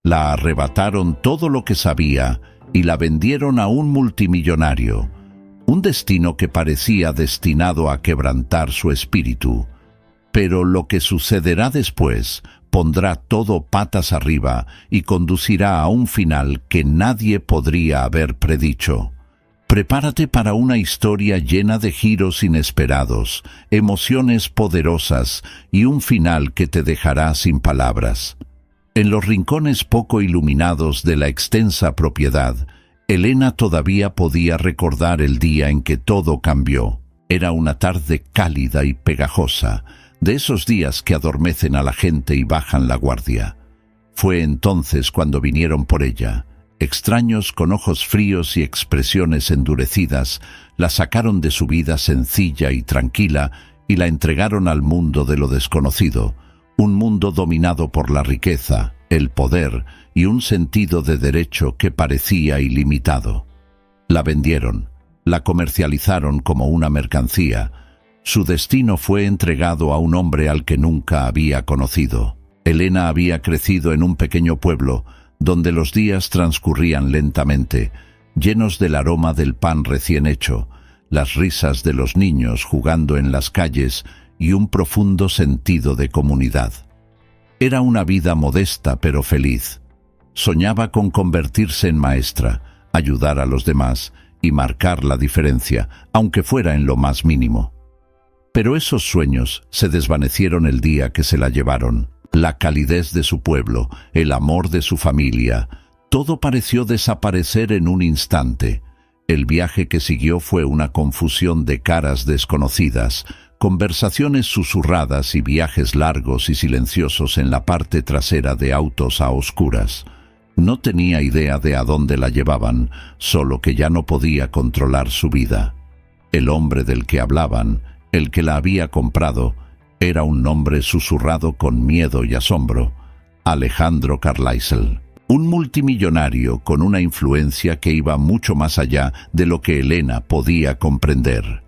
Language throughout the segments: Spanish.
La arrebataron todo lo que sabía y la vendieron a un multimillonario, un destino que parecía destinado a quebrantar su espíritu. Pero lo que sucederá después pondrá todo patas arriba y conducirá a un final que nadie podría haber predicho. Prepárate para una historia llena de giros inesperados, emociones poderosas y un final que te dejará sin palabras. En los rincones poco iluminados de la extensa propiedad, Elena todavía podía recordar el día en que todo cambió. Era una tarde cálida y pegajosa, de esos días que adormecen a la gente y bajan la guardia. Fue entonces cuando vinieron por ella. Extraños con ojos fríos y expresiones endurecidas, la sacaron de su vida sencilla y tranquila y la entregaron al mundo de lo desconocido, un mundo dominado por la riqueza, el poder y un sentido de derecho que parecía ilimitado. La vendieron, la comercializaron como una mercancía. Su destino fue entregado a un hombre al que nunca había conocido. Elena había crecido en un pequeño pueblo donde los días transcurrían lentamente, llenos del aroma del pan recién hecho, las risas de los niños jugando en las calles y un profundo sentido de comunidad. Era una vida modesta pero feliz. Soñaba con convertirse en maestra, ayudar a los demás y marcar la diferencia, aunque fuera en lo más mínimo. Pero esos sueños se desvanecieron el día que se la llevaron. La calidez de su pueblo, el amor de su familia, todo pareció desaparecer en un instante. El viaje que siguió fue una confusión de caras desconocidas, conversaciones susurradas y viajes largos y silenciosos en la parte trasera de autos a oscuras. No tenía idea de a dónde la llevaban, solo que ya no podía controlar su vida. El hombre del que hablaban, el que la había comprado, era un nombre susurrado con miedo y asombro: Alejandro Carlisle. Un multimillonario con una influencia que iba mucho más allá de lo que Elena podía comprender.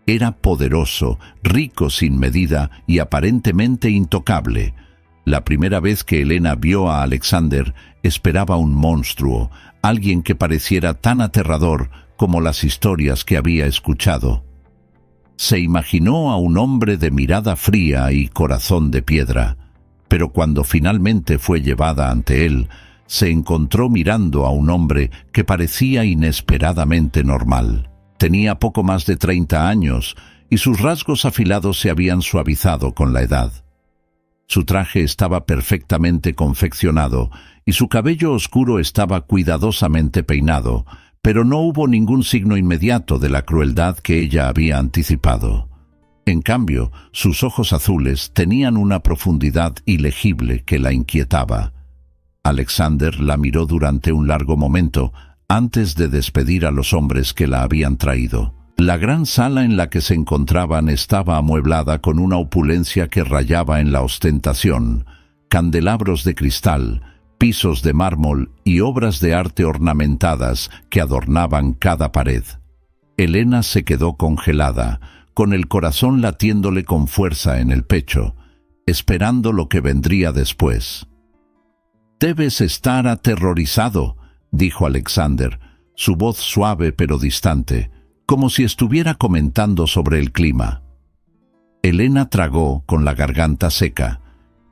Era poderoso, rico sin medida y aparentemente intocable. La primera vez que Elena vio a Alexander, esperaba un monstruo, alguien que pareciera tan aterrador como las historias que había escuchado. Se imaginó a un hombre de mirada fría y corazón de piedra, pero cuando finalmente fue llevada ante él, se encontró mirando a un hombre que parecía inesperadamente normal. Tenía poco más de 30 años y sus rasgos afilados se habían suavizado con la edad. Su traje estaba perfectamente confeccionado y su cabello oscuro estaba cuidadosamente peinado, pero no hubo ningún signo inmediato de la crueldad que ella había anticipado. En cambio, sus ojos azules tenían una profundidad ilegible que la inquietaba. Alexander la miró durante un largo momento antes de despedir a los hombres que la habían traído. La gran sala en la que se encontraban estaba amueblada con una opulencia que rayaba en la ostentación: candelabros de cristal, pisos de mármol y obras de arte ornamentadas que adornaban cada pared. Elena se quedó congelada, con el corazón latiéndole con fuerza en el pecho, esperando lo que vendría después. «Debes estar aterrorizado», dijo Alexander, su voz suave pero distante, como si estuviera comentando sobre el clima. Elena tragó con la garganta seca.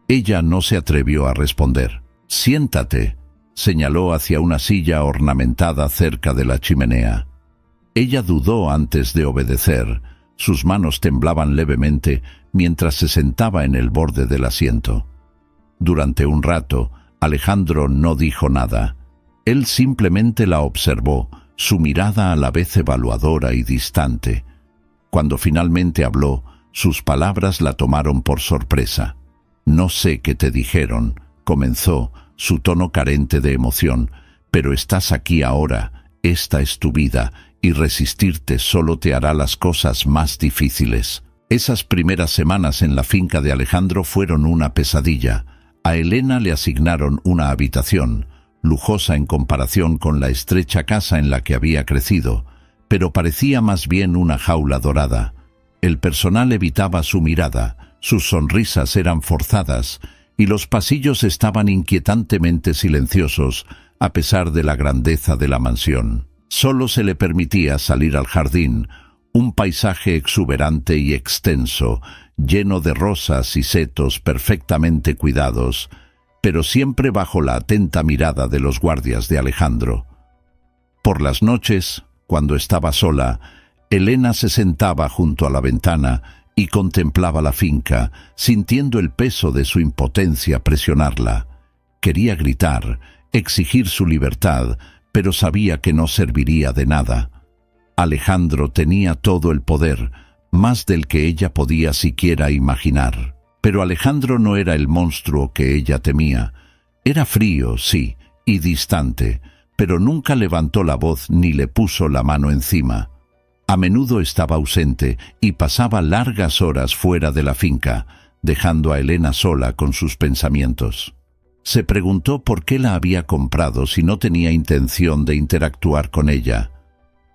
Ella no se atrevió a responder. «Siéntate», señaló hacia una silla ornamentada cerca de la chimenea. Ella dudó antes de obedecer. Sus manos temblaban levemente mientras se sentaba en el borde del asiento. Durante un rato, Alejandro no dijo nada. Él simplemente la observó, su mirada a la vez evaluadora y distante. Cuando finalmente habló, sus palabras la tomaron por sorpresa. «No sé qué te dijeron», comenzó, su tono carente de emoción, «pero estás aquí ahora, esta es tu vida, y resistirte solo te hará las cosas más difíciles». Esas primeras semanas en la finca de Alejandro fueron una pesadilla. A Elena le asignaron una habitación, lujosa en comparación con la estrecha casa en la que había crecido, pero parecía más bien una jaula dorada. El personal evitaba su mirada, sus sonrisas eran forzadas, y los pasillos estaban inquietantemente silenciosos a pesar de la grandeza de la mansión. Solo se le permitía salir al jardín, un paisaje exuberante y extenso, lleno de rosas y setos perfectamente cuidados, pero siempre bajo la atenta mirada de los guardias de Alejandro. Por las noches, cuando estaba sola, Elena se sentaba junto a la ventana y contemplaba la finca, sintiendo el peso de su impotencia presionarla. Quería gritar, exigir su libertad, pero sabía que no serviría de nada. Alejandro tenía todo el poder, más del que ella podía siquiera imaginar. Pero Alejandro no era el monstruo que ella temía. Era frío, sí, y distante, pero nunca levantó la voz ni le puso la mano encima. A menudo estaba ausente y pasaba largas horas fuera de la finca, dejando a Elena sola con sus pensamientos. Se preguntó por qué la había comprado si no tenía intención de interactuar con ella.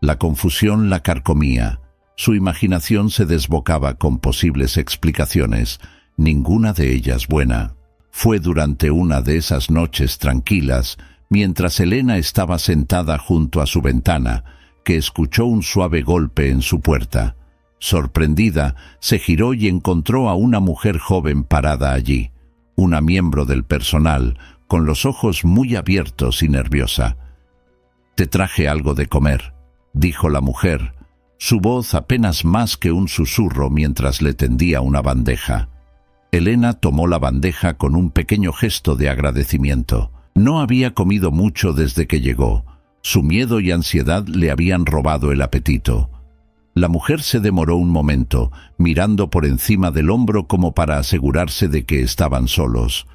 La confusión la carcomía. Su imaginación se desbocaba con posibles explicaciones, ninguna de ellas buena. Fue durante una de esas noches tranquilas, mientras Elena estaba sentada junto a su ventana, que escuchó un suave golpe en su puerta. Sorprendida, se giró y encontró a una mujer joven parada allí, una miembro del personal, con los ojos muy abiertos y nerviosa. «Te traje algo de comer», dijo la mujer, su voz apenas más que un susurro mientras le tendía una bandeja. Elena tomó la bandeja con un pequeño gesto de agradecimiento. No había comido mucho desde que llegó. Su miedo y ansiedad le habían robado el apetito. La mujer se demoró un momento, mirando por encima del hombro como para asegurarse de que estaban solos.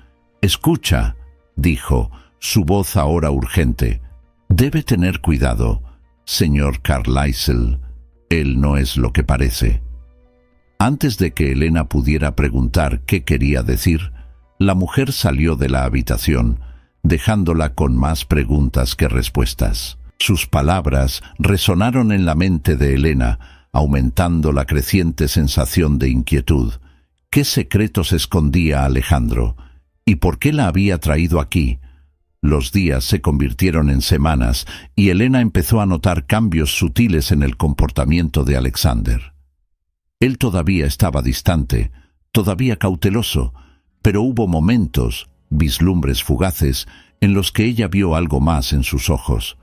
«Escucha», dijo, su voz ahora urgente. «Debe tener cuidado, señor Carlisle. Él no es lo que parece». Antes de que Elena pudiera preguntar qué quería decir, la mujer salió de la habitación, dejándola con más preguntas que respuestas. Sus palabras resonaron en la mente de Elena, aumentando la creciente sensación de inquietud. ¿Qué secretos escondía Alejandro? ¿Y por qué la había traído aquí? Los días se convirtieron en semanas y Elena empezó a notar cambios sutiles en el comportamiento de Alexander. Él todavía estaba distante, todavía cauteloso, pero hubo momentos, vislumbres fugaces, en los que ella vio algo más en sus ojos.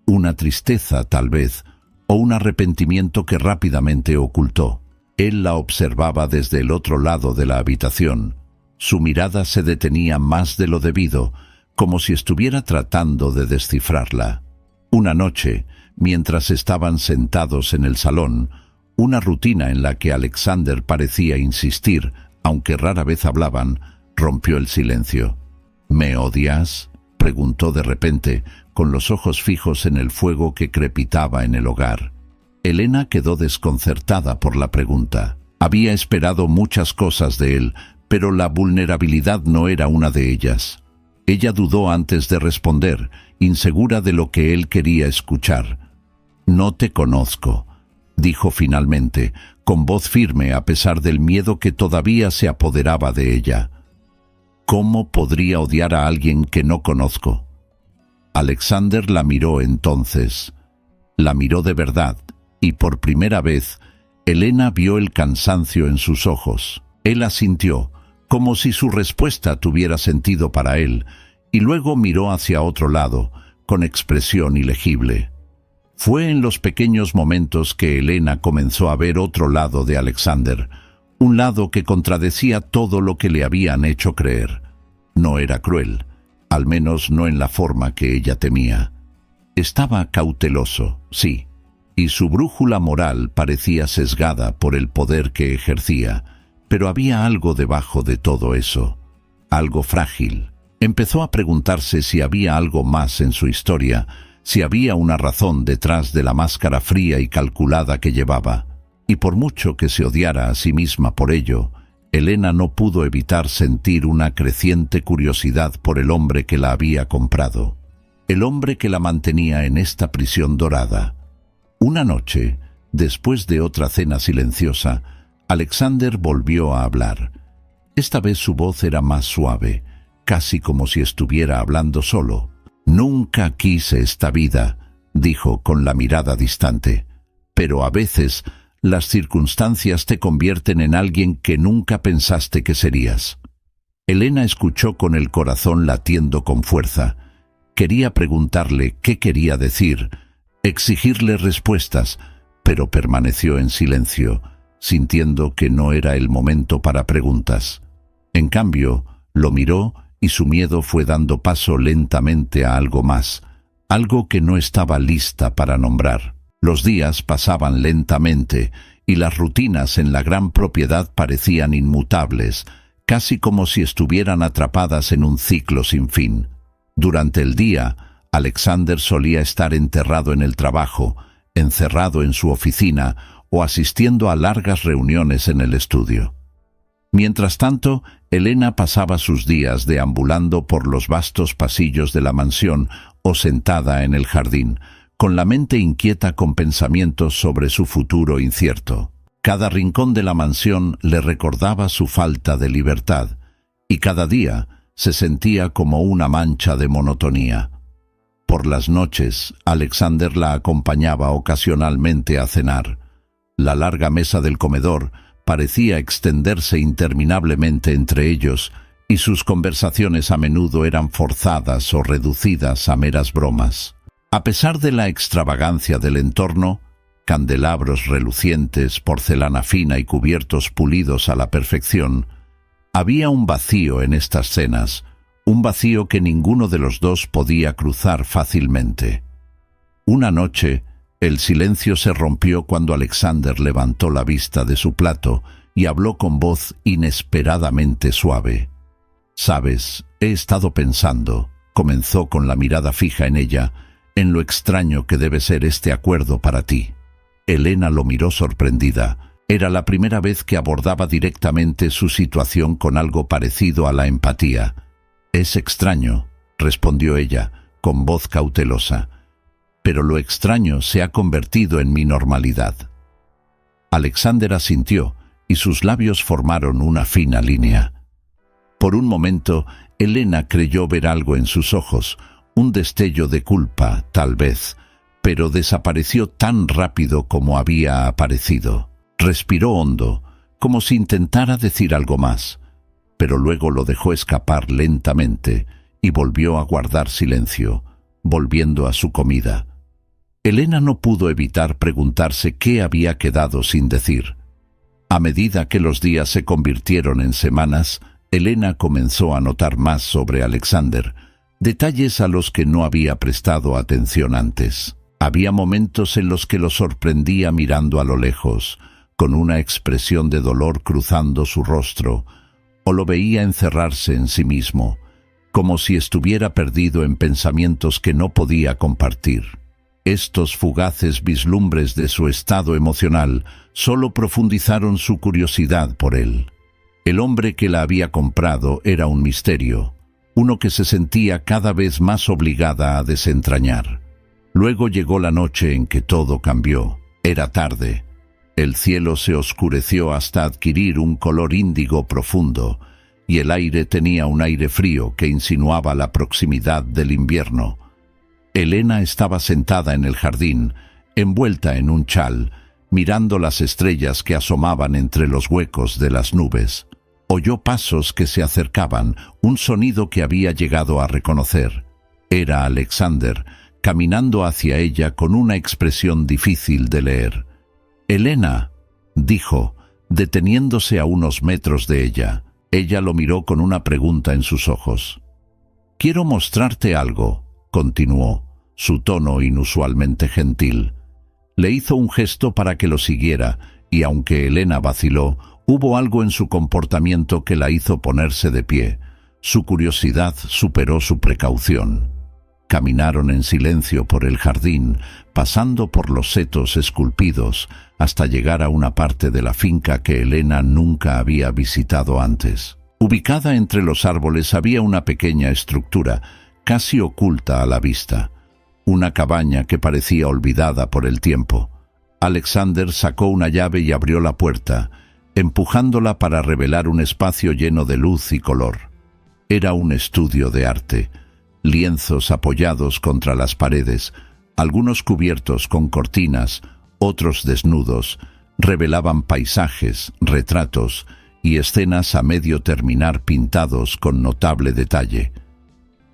Una tristeza, tal vez, o un arrepentimiento que rápidamente ocultó. Él la observaba desde el otro lado de la habitación. Su mirada se detenía más de lo debido, como si estuviera tratando de descifrarla. Una noche, mientras estaban sentados en el salón, una rutina en la que Alexander parecía insistir, aunque rara vez hablaban, rompió el silencio. «¿Me odias?», preguntó de repente, con los ojos fijos en el fuego que crepitaba en el hogar. Elena quedó desconcertada por la pregunta. Había esperado muchas cosas de él, pero la vulnerabilidad no era una de ellas. Ella dudó antes de responder, insegura de lo que él quería escuchar. «No te conozco», dijo finalmente, con voz firme a pesar del miedo que todavía se apoderaba de ella. «¿Cómo podría odiar a alguien que no conozco?». Alexander la miró entonces. La miró de verdad, y por primera vez, Elena vio el cansancio en sus ojos. Él asintió, como si su respuesta tuviera sentido para él, y luego miró hacia otro lado, con expresión ilegible. Fue en los pequeños momentos que Elena comenzó a ver otro lado de Alexander, un lado que contradecía todo lo que le habían hecho creer. No era cruel, al menos no en la forma que ella temía. Estaba cauteloso, sí, y su brújula moral parecía sesgada por el poder que ejercía, pero había algo debajo de todo eso, algo frágil. Empezó a preguntarse si había algo más en su historia, si había una razón detrás de la máscara fría y calculada que llevaba. Y por mucho que se odiara a sí misma por ello, Elena no pudo evitar sentir una creciente curiosidad por el hombre que la había comprado, el hombre que la mantenía en esta prisión dorada. Una noche, después de otra cena silenciosa, Alexander volvió a hablar. Esta vez su voz era más suave, casi como si estuviera hablando solo. «Nunca quise esta vida», dijo con la mirada distante, «pero a veces las circunstancias te convierten en alguien que nunca pensaste que serías». Elena escuchó con el corazón latiendo con fuerza. Quería preguntarle qué quería decir, exigirle respuestas, pero permaneció en silencio, sintiendo que no era el momento para preguntas. En cambio, lo miró y su miedo fue dando paso lentamente a algo más, algo que no estaba lista para nombrar. Los días pasaban lentamente y las rutinas en la gran propiedad parecían inmutables, casi como si estuvieran atrapadas en un ciclo sin fin. Durante el día, Alexander solía estar enterrado en el trabajo, encerrado en su oficina o asistiendo a largas reuniones en el estudio. Mientras tanto, Elena pasaba sus días deambulando por los vastos pasillos de la mansión o sentada en el jardín, con la mente inquieta con pensamientos sobre su futuro incierto. Cada rincón de la mansión le recordaba su falta de libertad, y cada día se sentía como una mancha de monotonía. Por las noches, Alexander la acompañaba ocasionalmente a cenar. La larga mesa del comedor parecía extenderse interminablemente entre ellos, y sus conversaciones a menudo eran forzadas o reducidas a meras bromas. A pesar de la extravagancia del entorno, candelabros relucientes, porcelana fina y cubiertos pulidos a la perfección, había un vacío en estas cenas, un vacío que ninguno de los dos podía cruzar fácilmente. Una noche, el silencio se rompió cuando Alexander levantó la vista de su plato y habló con voz inesperadamente suave. «Sabes, he estado pensando», comenzó con la mirada fija en ella, «en lo extraño que debe ser este acuerdo para ti». Elena lo miró sorprendida. Era la primera vez que abordaba directamente su situación con algo parecido a la empatía. «Es extraño», respondió ella, con voz cautelosa, «pero lo extraño se ha convertido en mi normalidad». Alexander asintió y sus labios formaron una fina línea. Por un momento, Elena creyó ver algo en sus ojos, un destello de culpa, tal vez, pero desapareció tan rápido como había aparecido. Respiró hondo, como si intentara decir algo más, pero luego lo dejó escapar lentamente y volvió a guardar silencio, volviendo a su comida. Elena no pudo evitar preguntarse qué había quedado sin decir. A medida que los días se convirtieron en semanas, Elena comenzó a notar más sobre Alexander, detalles a los que no había prestado atención antes. Había momentos en los que lo sorprendía mirando a lo lejos, con una expresión de dolor cruzando su rostro, o lo veía encerrarse en sí mismo, como si estuviera perdido en pensamientos que no podía compartir. Estos fugaces vislumbres de su estado emocional solo profundizaron su curiosidad por él. El hombre que la había comprado era un misterio, uno que se sentía cada vez más obligada a desentrañar. Luego llegó la noche en que todo cambió. Era tarde. El cielo se oscureció hasta adquirir un color índigo profundo, y el aire tenía un aire frío que insinuaba la proximidad del invierno. Elena estaba sentada en el jardín, envuelta en un chal, mirando las estrellas que asomaban entre los huecos de las nubes. Oyó pasos que se acercaban, un sonido que había llegado a reconocer. Era Alexander, caminando hacia ella con una expresión difícil de leer. «Elena», dijo, deteniéndose a unos metros de ella. Ella lo miró con una pregunta en sus ojos. «Quiero mostrarte algo», continuó, su tono inusualmente gentil. Le hizo un gesto para que lo siguiera, y aunque Elena vaciló, hubo algo en su comportamiento que la hizo ponerse de pie. Su curiosidad superó su precaución. Caminaron en silencio por el jardín, pasando por los setos esculpidos, hasta llegar a una parte de la finca que Elena nunca había visitado antes. Ubicada entre los árboles había una pequeña estructura, casi oculta a la vista. Una cabaña que parecía olvidada por el tiempo. Alexander sacó una llave y abrió la puerta. empujándola para revelar un espacio lleno de luz y color. Era un estudio de arte. Lienzos apoyados contra las paredes, algunos cubiertos con cortinas, otros desnudos, revelaban paisajes, retratos y escenas a medio terminar pintados con notable detalle.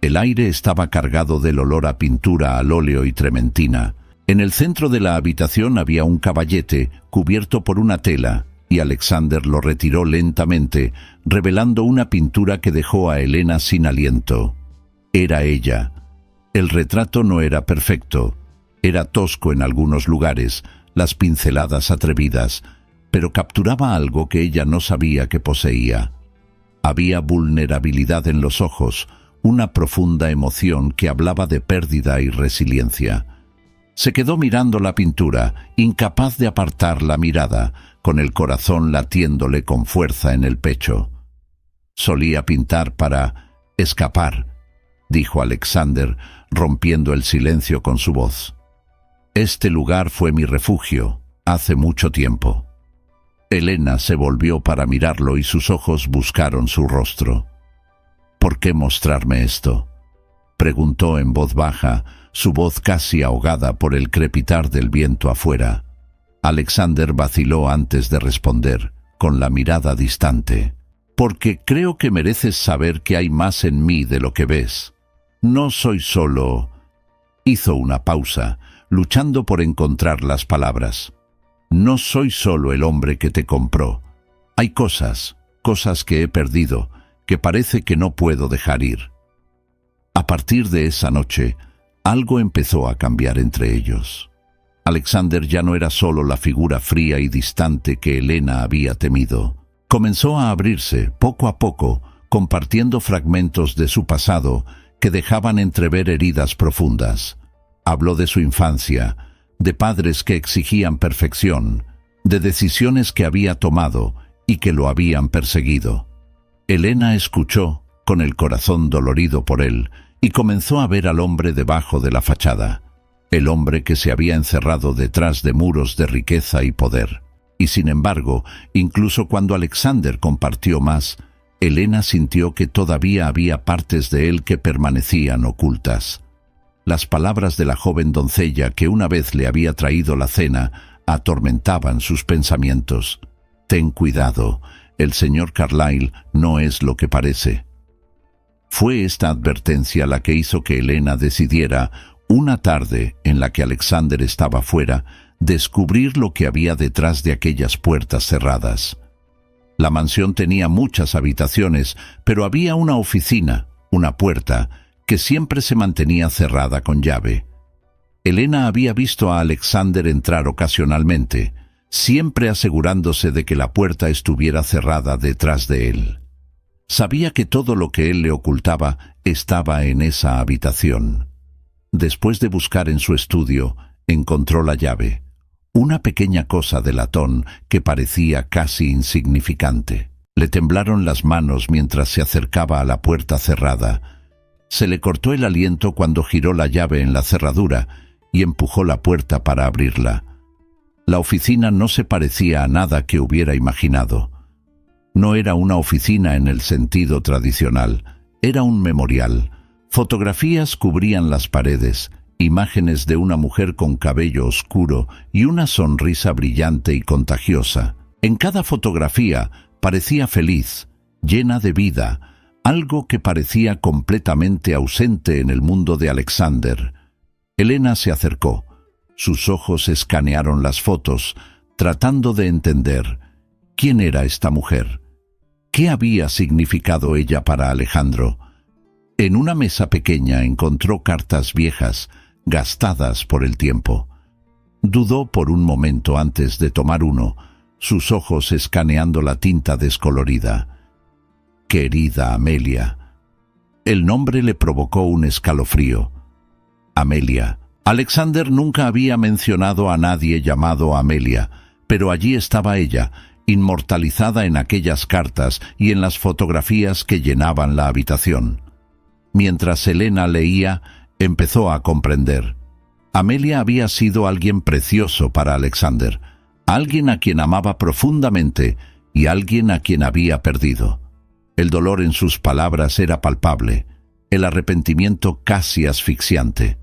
El aire estaba cargado del olor a pintura al óleo y trementina. En el centro de la habitación había un caballete cubierto por una tela, y Alexander lo retiró lentamente, revelando una pintura que dejó a Helena sin aliento. Era ella. El retrato no era perfecto. Era tosco en algunos lugares, las pinceladas atrevidas, pero capturaba algo que ella no sabía que poseía. Había vulnerabilidad en los ojos, una profunda emoción que hablaba de pérdida y resiliencia. Se quedó mirando la pintura, incapaz de apartar la mirada, con el corazón latiéndole con fuerza en el pecho. Solía pintar para escapar, dijo Alexander, rompiendo el silencio con su voz. Este lugar fue mi refugio, hace mucho tiempo. Helena se volvió para mirarlo y sus ojos buscaron su rostro. ¿Por qué mostrarme esto?, preguntó en voz baja, su voz casi ahogada por el crepitar del viento afuera. Alexander vaciló antes de responder, con la mirada distante. Porque creo que mereces saber que hay más en mí de lo que ves. No soy solo... Hizo una pausa, luchando por encontrar las palabras. No soy solo el hombre que te compró. Hay cosas que he perdido, que parece que no puedo dejar ir. A partir de esa noche, algo empezó a cambiar entre ellos. Alexander ya no era solo la figura fría y distante que Helena había temido. Comenzó a abrirse, poco a poco, compartiendo fragmentos de su pasado que dejaban entrever heridas profundas. Habló de su infancia, de padres que exigían perfección, de decisiones que había tomado y que lo habían perseguido. Helena escuchó, con el corazón dolorido por él, y comenzó a ver al hombre debajo de la fachada, el hombre que se había encerrado detrás de muros de riqueza y poder. Y sin embargo, incluso cuando Alexander compartió más, Helena sintió que todavía había partes de él que permanecían ocultas. Las palabras de la joven doncella que una vez le había traído la cena atormentaban sus pensamientos. Ten cuidado, el señor Carlyle no es lo que parece. Fue esta advertencia la que hizo que Helena decidiera, una tarde en la que Alexander estaba fuera, descubrir lo que había detrás de aquellas puertas cerradas. La mansión tenía muchas habitaciones, pero había una oficina, una puerta, que siempre se mantenía cerrada con llave. Helena había visto a Alexander entrar ocasionalmente, siempre asegurándose de que la puerta estuviera cerrada detrás de él. Sabía que todo lo que él le ocultaba estaba en esa habitación. Después de buscar en su estudio, encontró la llave, una pequeña cosa de latón que parecía casi insignificante. Le temblaron las manos mientras se acercaba a la puerta cerrada. Se le cortó el aliento cuando giró la llave en la cerradura y empujó la puerta para abrirla. La oficina no se parecía a nada que hubiera imaginado. No era una oficina en el sentido tradicional, era un memorial. Fotografías cubrían las paredes, imágenes de una mujer con cabello oscuro y una sonrisa brillante y contagiosa. En cada fotografía parecía feliz, llena de vida, algo que parecía completamente ausente en el mundo de Alexander. Helena se acercó. Sus ojos escanearon las fotos, tratando de entender quién era esta mujer. ¿Qué había significado ella para Alejandro? En una mesa pequeña encontró cartas viejas, gastadas por el tiempo. Dudó por un momento antes de tomar uno, sus ojos escaneando la tinta descolorida. Querida Amelia. El nombre le provocó un escalofrío. Amelia. Alexander nunca había mencionado a nadie llamado Amelia, pero allí estaba ella, inmortalizada en aquellas cartas y en las fotografías que llenaban la habitación. Mientras Helena leía, empezó a comprender. Amelia había sido alguien precioso para Alexander, alguien a quien amaba profundamente y alguien a quien había perdido. El dolor en sus palabras era palpable, el arrepentimiento casi asfixiante.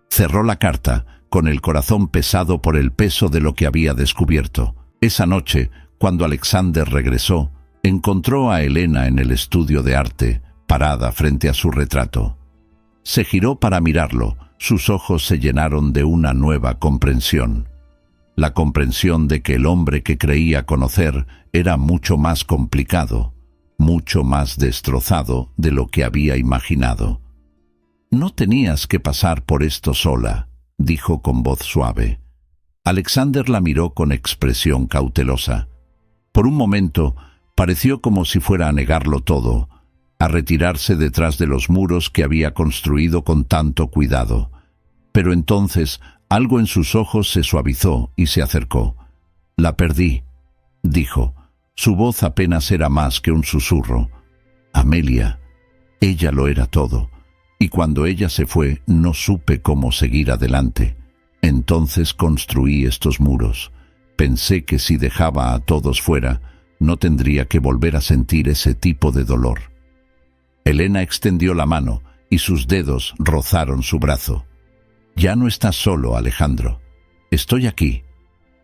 Cerró la carta, con el corazón pesado por el peso de lo que había descubierto. Esa noche, cuando Alexander regresó, encontró a Elena en el estudio de arte, parada frente a su retrato. Se giró para mirarlo, sus ojos se llenaron de una nueva comprensión. La comprensión de que el hombre que creía conocer era mucho más complicado, mucho más destrozado de lo que había imaginado. «No tenías que pasar por esto sola», dijo con voz suave. Alexander la miró con expresión cautelosa. Por un momento pareció como si fuera a negarlo todo, a retirarse detrás de los muros que había construido con tanto cuidado. Pero entonces algo en sus ojos se suavizó y se acercó. «La perdí», dijo. Su voz apenas era más que un susurro. «Amelia, ella lo era todo. Y cuando ella se fue, no supe cómo seguir adelante. Entonces construí estos muros. Pensé que si dejaba a todos fuera, no tendría que volver a sentir ese tipo de dolor». Elena extendió la mano y sus dedos rozaron su brazo. «Ya no estás solo, Alejandro. Estoy aquí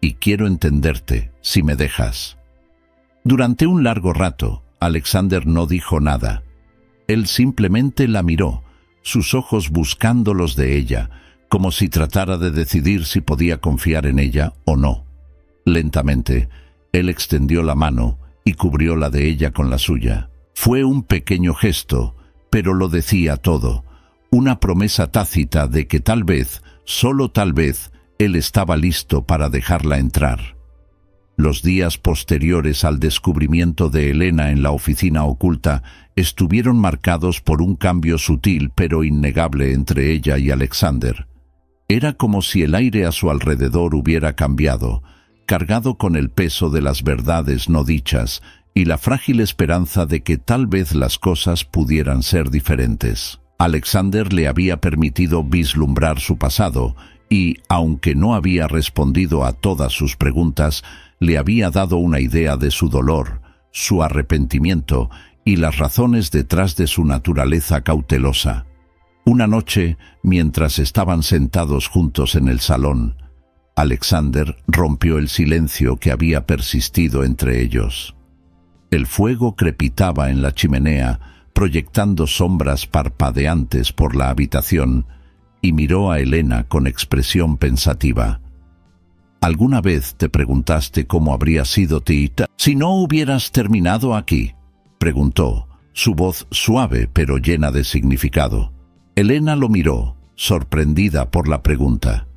y quiero entenderte, si me dejas». Durante un largo rato, Alexander no dijo nada. Él simplemente la miró, sus ojos buscando los de ella, como si tratara de decidir si podía confiar en ella o no. Lentamente, él extendió la mano y cubrió la de ella con la suya. Fue un pequeño gesto, pero lo decía todo, una promesa tácita de que tal vez, solo tal vez, él estaba listo para dejarla entrar. Los días posteriores al descubrimiento de Elena en la oficina oculta estuvieron marcados por un cambio sutil pero innegable entre ella y Alexander. Era como si el aire a su alrededor hubiera cambiado, cargado con el peso de las verdades no dichas y la frágil esperanza de que tal vez las cosas pudieran ser diferentes. Alexander le había permitido vislumbrar su pasado y, aunque no había respondido a todas sus preguntas, le había dado una idea de su dolor, su arrepentimiento y las razones detrás de su naturaleza cautelosa. Una noche, mientras estaban sentados juntos en el salón, Alexander rompió el silencio que había persistido entre ellos. El fuego crepitaba en la chimenea, proyectando sombras parpadeantes por la habitación, y miró a Elena con expresión pensativa. ¿Alguna vez te preguntaste cómo habría sido Tita si no hubieras terminado aquí?, preguntó, su voz suave pero llena de significado. Elena lo miró, sorprendida por la pregunta.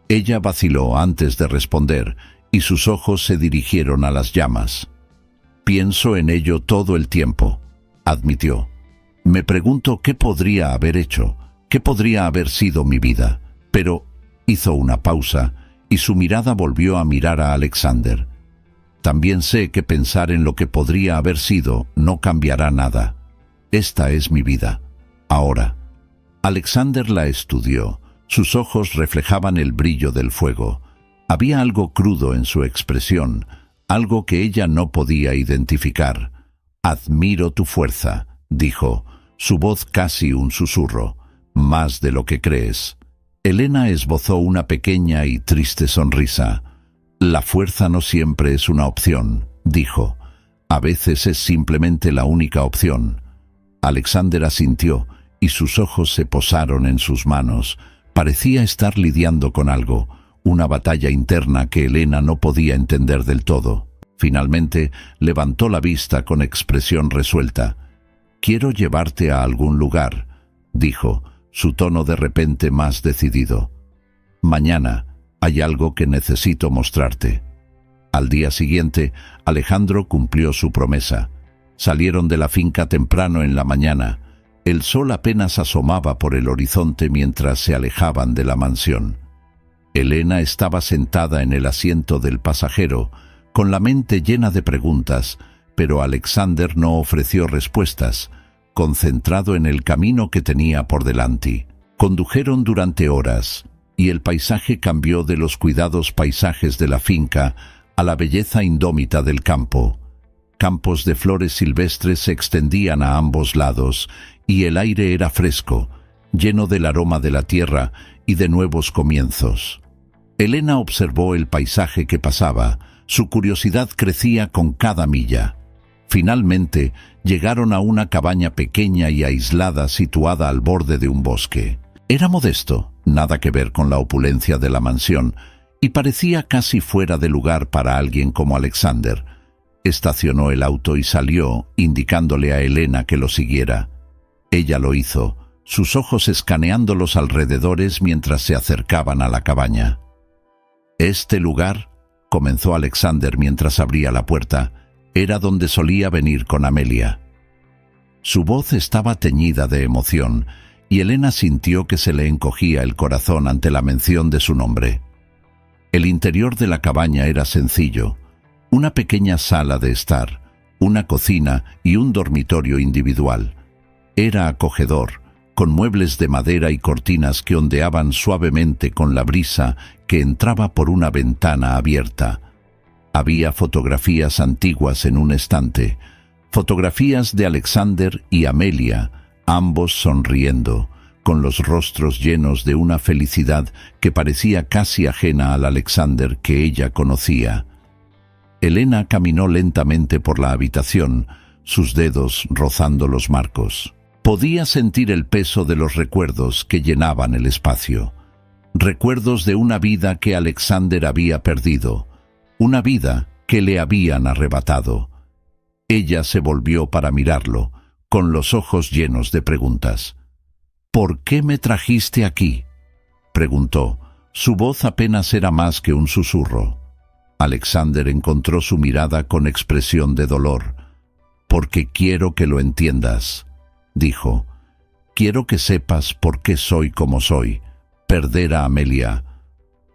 Ella vaciló antes de responder y sus ojos se dirigieron a las llamas. «Pienso en ello todo el tiempo», admitió. «Me pregunto qué podría haber hecho, qué podría haber sido mi vida». Pero hizo una pausa y su mirada volvió a mirar a Alexander. «También sé que pensar en lo que podría haber sido no cambiará nada. Esta es mi vida, ahora». Alexander la estudió. Sus ojos reflejaban el brillo del fuego. Había algo crudo en su expresión, algo que ella no podía identificar. «Admiro tu fuerza», dijo, su voz casi un susurro. «Más de lo que crees». Elena esbozó una pequeña y triste sonrisa. «La fuerza no siempre es una opción», dijo. «A veces es simplemente la única opción». Alexander asintió y sus ojos se posaron en sus manos. Parecía estar lidiando con algo, una batalla interna que Elena no podía entender del todo. Finalmente levantó la vista con expresión resuelta. «Quiero llevarte a algún lugar», dijo, su tono de repente más decidido. «Mañana hay algo que necesito mostrarte». Al día siguiente, Alejandro cumplió su promesa. Salieron de la finca temprano en la mañana. El sol apenas asomaba por el horizonte mientras se alejaban de la mansión. Elena estaba sentada en el asiento del pasajero, con la mente llena de preguntas, pero Alexander no ofreció respuestas, concentrado en el camino que tenía por delante. Condujeron durante horas, y el paisaje cambió de los cuidados paisajes de la finca a la belleza indómita del campo. Campos de flores silvestres se extendían a ambos lados, y el aire era fresco, lleno del aroma de la tierra y de nuevos comienzos. Elena observó el paisaje que pasaba. Su curiosidad crecía con cada milla. Finalmente, llegaron a una cabaña pequeña y aislada situada al borde de un bosque. Era modesto, nada que ver con la opulencia de la mansión, y parecía casi fuera de lugar para alguien como Alexander. Estacionó el auto y salió, indicándole a Elena que lo siguiera. Ella lo hizo, sus ojos escaneando los alrededores mientras se acercaban a la cabaña. «Este lugar», comenzó Alexander mientras abría la puerta, «era donde solía venir con Amelia». Su voz estaba teñida de emoción, y Elena sintió que se le encogía el corazón ante la mención de su nombre. El interior de la cabaña era sencillo: una pequeña sala de estar, una cocina y un dormitorio individual. Era acogedor, con muebles de madera y cortinas que ondeaban suavemente con la brisa que entraba por una ventana abierta. Había fotografías antiguas en un estante, fotografías de Alexander y Amelia, ambos sonriendo, con los rostros llenos de una felicidad que parecía casi ajena al Alexander que ella conocía. Elena caminó lentamente por la habitación, sus dedos rozando los marcos. Podía sentir el peso de los recuerdos que llenaban el espacio. Recuerdos de una vida que Alexander había perdido, una vida que le habían arrebatado. Ella se volvió para mirarlo, con los ojos llenos de preguntas. «¿Por qué me trajiste aquí?», preguntó. Su voz apenas era más que un susurro. Alexander encontró su mirada con expresión de dolor. «Porque quiero que lo entiendas», dijo. «Quiero que sepas por qué soy como soy. Perder a Amelia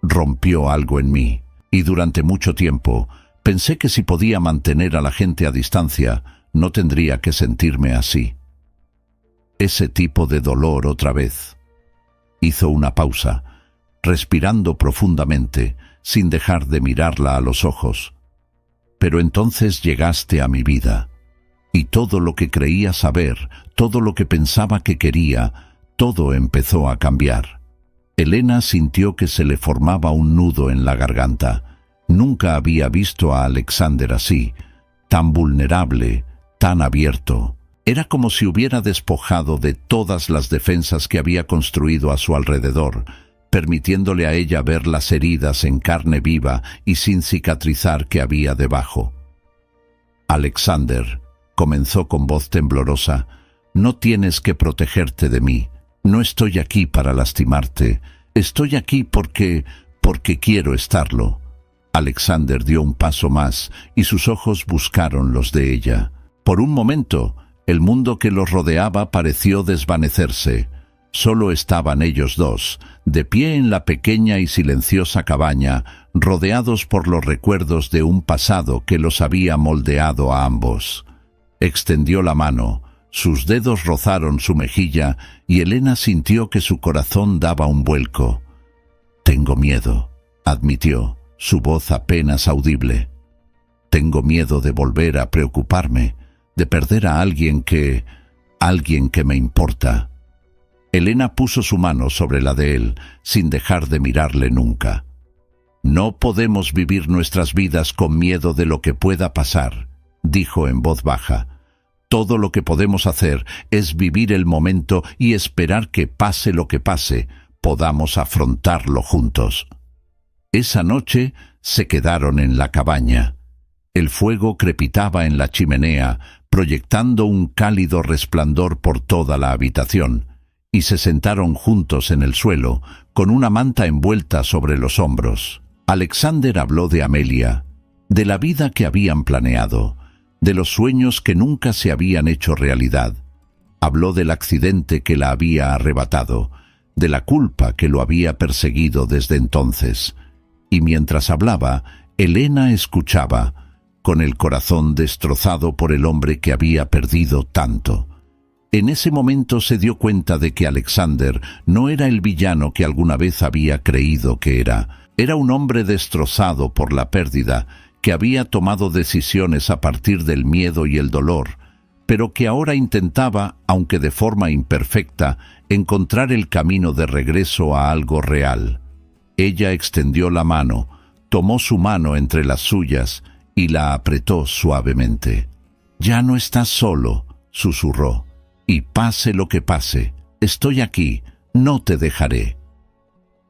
rompió algo en mí, y durante mucho tiempo pensé que si podía mantener a la gente a distancia, no tendría que sentirme así». Ese tipo de dolor otra vez. Hizo una pausa, respirando profundamente, sin dejar de mirarla a los ojos. «Pero entonces llegaste a mi vida, y todo lo que creía saber, todo lo que pensaba que quería, todo empezó a cambiar». Elena sintió que se le formaba un nudo en la garganta. Nunca había visto a Alexander así, tan vulnerable, tan abierto. Era como si hubiera despojado de todas las defensas que había construido a su alrededor, permitiéndole a ella ver las heridas en carne viva y sin cicatrizar que había debajo. «Alexander», comenzó con voz temblorosa, «no tienes que protegerte de mí. No estoy aquí para lastimarte. Estoy aquí porque quiero estarlo». Alexander dio un paso más y sus ojos buscaron los de ella. Por un momento, el mundo que los rodeaba pareció desvanecerse. Solo estaban ellos dos, de pie en la pequeña y silenciosa cabaña, rodeados por los recuerdos de un pasado que los había moldeado a ambos. Extendió la mano, sus dedos rozaron su mejilla y Elena sintió que su corazón daba un vuelco. «Tengo miedo», admitió, su voz apenas audible. «Tengo miedo de volver a preocuparme, de perder a alguien que me importa». Elena puso su mano sobre la de él, sin dejar de mirarle nunca. «No podemos vivir nuestras vidas con miedo de lo que pueda pasar», dijo en voz baja. «Todo lo que podemos hacer es vivir el momento y esperar que pase lo que pase, podamos afrontarlo juntos». Esa noche se quedaron en la cabaña. El fuego crepitaba en la chimenea, proyectando un cálido resplandor por toda la habitación, y se sentaron juntos en el suelo, con una manta envuelta sobre los hombros. Alexander habló de Amelia, de la vida que habían planeado, de los sueños que nunca se habían hecho realidad. Habló del accidente que la había arrebatado, de la culpa que lo había perseguido desde entonces. Y mientras hablaba, Elena escuchaba, con el corazón destrozado por el hombre que había perdido tanto. En ese momento se dio cuenta de que Alexander no era el villano que alguna vez había creído que era. Era un hombre destrozado por la pérdida, que había tomado decisiones a partir del miedo y el dolor, pero que ahora intentaba, aunque de forma imperfecta, encontrar el camino de regreso a algo real. Ella extendió la mano, tomó su mano entre las suyas y la apretó suavemente. «Ya no estás solo», susurró, «y pase lo que pase, estoy aquí, no te dejaré».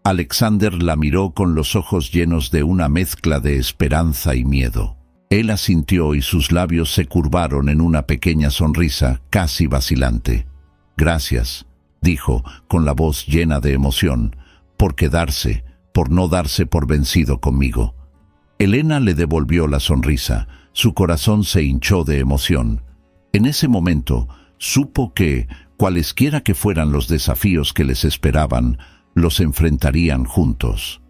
Alexander la miró con los ojos llenos de una mezcla de esperanza y miedo. Él asintió y sus labios se curvaron en una pequeña sonrisa casi vacilante. «Gracias», dijo, con la voz llena de emoción, «por quedarse, por no darse por vencido conmigo». Elena le devolvió la sonrisa. Su corazón se hinchó de emoción. En ese momento, supo que, cualesquiera que fueran los desafíos que les esperaban, los enfrentarían juntos.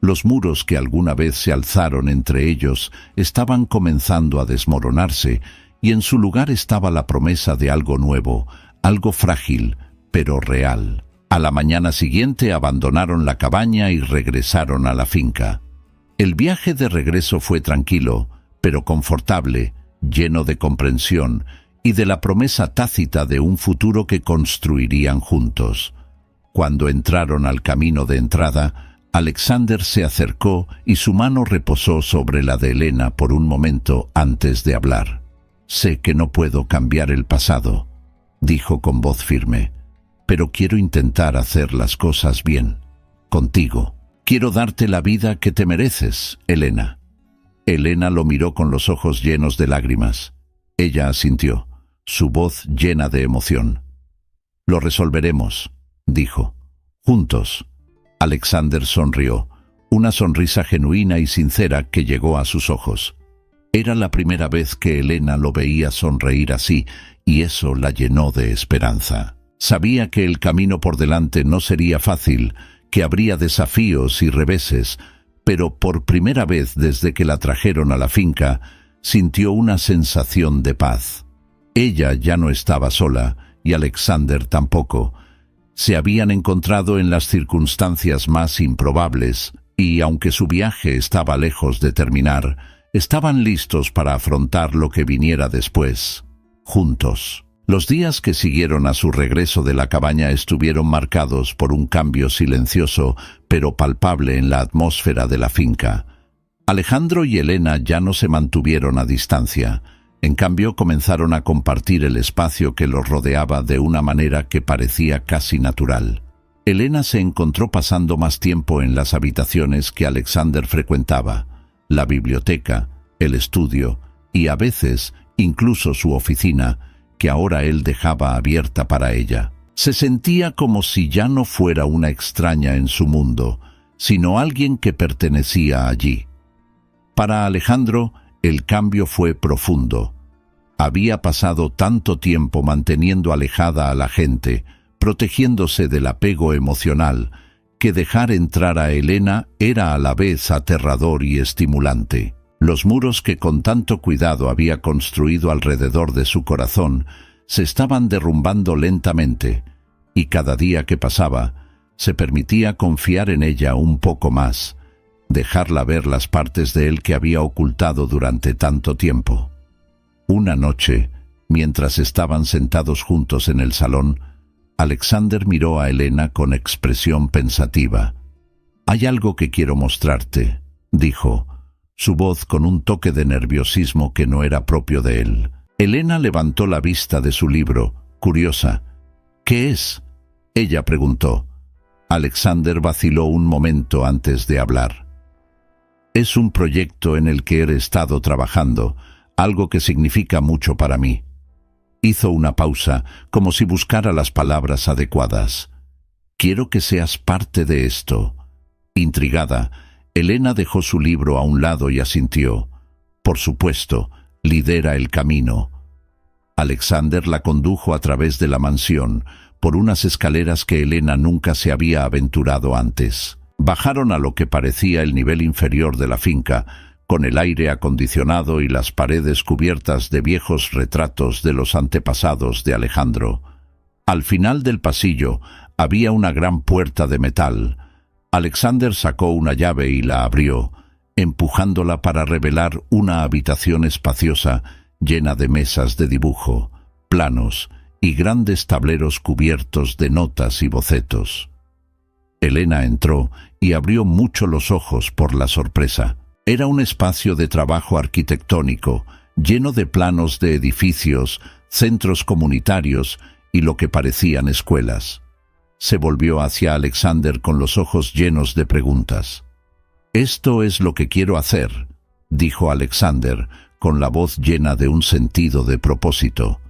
Los muros que alguna vez se alzaron entre ellos estaban comenzando a desmoronarse, y en su lugar estaba la promesa de algo nuevo, algo frágil, pero real. A la mañana siguiente abandonaron la cabaña y regresaron a la finca. El viaje de regreso fue tranquilo, pero confortable, lleno de comprensión y de la promesa tácita de un futuro que construirían juntos. Cuando entraron al camino de entrada, Alexander se acercó y su mano reposó sobre la de Elena por un momento antes de hablar. «Sé que no puedo cambiar el pasado», dijo con voz firme, «pero quiero intentar hacer las cosas bien. Contigo. Quiero darte la vida que te mereces, Elena». Elena lo miró con los ojos llenos de lágrimas. Ella asintió, su voz llena de emoción. «Lo resolveremos», dijo. «Juntos». Alexander sonrió, una sonrisa genuina y sincera que llegó a sus ojos. Era la primera vez que Elena lo veía sonreír así, y eso la llenó de esperanza. Sabía que el camino por delante no sería fácil, que habría desafíos y reveses, pero por primera vez desde que la trajeron a la finca, sintió una sensación de paz. Ella ya no estaba sola, y Alexander tampoco. Se habían encontrado en las circunstancias más improbables, y aunque su viaje estaba lejos de terminar, estaban listos para afrontar lo que viniera después, juntos. Los días que siguieron a su regreso de la cabaña estuvieron marcados por un cambio silencioso pero palpable en la atmósfera de la finca. Alejandro y Elena ya no se mantuvieron a distancia. En cambio, comenzaron a compartir el espacio que los rodeaba de una manera que parecía casi natural. Elena se encontró pasando más tiempo en las habitaciones que Alexander frecuentaba, la biblioteca, el estudio y a veces incluso su oficina, que ahora él dejaba abierta para ella. Se sentía como si ya no fuera una extraña en su mundo, sino alguien que pertenecía allí. Para Alejandro, el cambio fue profundo. Había pasado tanto tiempo manteniendo alejada a la gente, protegiéndose del apego emocional, que dejar entrar a Elena era a la vez aterrador y estimulante. Los muros que con tanto cuidado había construido alrededor de su corazón se estaban derrumbando lentamente, y cada día que pasaba se permitía confiar en ella un poco más, dejarla ver las partes de él que había ocultado durante tanto tiempo. Una noche, mientras estaban sentados juntos en el salón, Alexander miró a Elena con expresión pensativa. «Hay algo que quiero mostrarte», dijo, su voz con un toque de nerviosismo que no era propio de él. Elena levantó la vista de su libro, curiosa. «¿Qué es?», ella preguntó. Alexander vaciló un momento antes de hablar. «Es un proyecto en el que he estado trabajando, algo que significa mucho para mí». Hizo una pausa, como si buscara las palabras adecuadas. «Quiero que seas parte de esto». Intrigada, Elena dejó su libro a un lado y asintió. «Por supuesto, lidera el camino». Alexander la condujo a través de la mansión, por unas escaleras que Elena nunca se había aventurado antes. Bajaron a lo que parecía el nivel inferior de la finca, con el aire acondicionado y las paredes cubiertas de viejos retratos de los antepasados de Alejandro. Al final del pasillo había una gran puerta de metal. Alexander sacó una llave y la abrió. empujándola para revelar una habitación espaciosa llena de mesas de dibujo, planos y grandes tableros cubiertos de notas y bocetos. Elena entró y abrió mucho los ojos por la sorpresa. Era un espacio de trabajo arquitectónico, lleno de planos de edificios, centros comunitarios y lo que parecían escuelas. Se volvió hacia Alexander con los ojos llenos de preguntas. «Esto es lo que quiero hacer», dijo Alexander, con la voz llena de un sentido de propósito.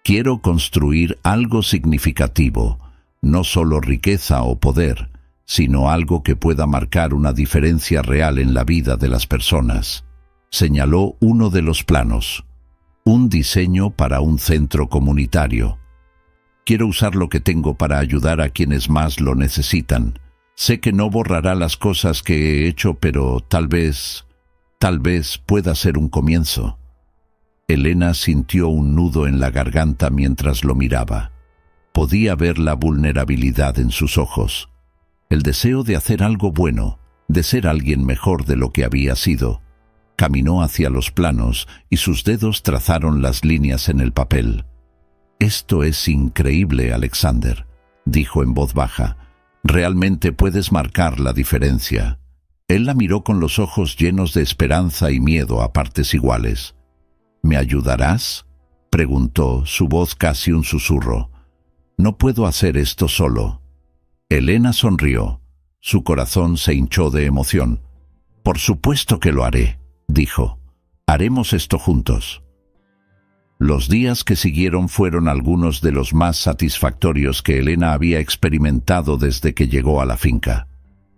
«Quiero construir algo significativo, no solo riqueza o poder, sino algo que pueda marcar una diferencia real en la vida de las personas». Señaló uno de los planos. «Un diseño para un centro comunitario. Quiero usar lo que tengo para ayudar a quienes más lo necesitan. Sé que no borrará las cosas que he hecho, pero tal vez pueda ser un comienzo». Elena sintió un nudo en la garganta mientras lo miraba. Podía ver la vulnerabilidad en sus ojos, el deseo de hacer algo bueno, de ser alguien mejor de lo que había sido. Caminó hacia los planos y sus dedos trazaron las líneas en el papel. «Esto es increíble, Alexander», dijo en voz baja. «Realmente puedes marcar la diferencia». Él la miró con los ojos llenos de esperanza y miedo a partes iguales. «¿Me ayudarás?», preguntó, su voz casi un susurro. «No puedo hacer esto solo». Elena sonrió. Su corazón se hinchó de emoción. «Por supuesto que lo haré», dijo. «Haremos esto juntos». Los días que siguieron fueron algunos de los más satisfactorios que Elena había experimentado desde que llegó a la finca.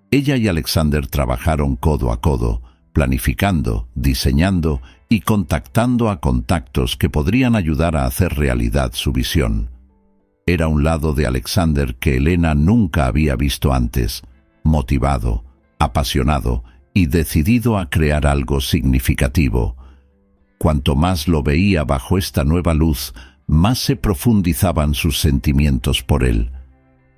Ella y Alexander trabajaron codo a codo, planificando, diseñando y contactando a contactos que podrían ayudar a hacer realidad su visión. Era un lado de Alexander que Elena nunca había visto antes, motivado, apasionado y decidido a crear algo significativo. Cuanto más lo veía bajo esta nueva luz, más se profundizaban sus sentimientos por él.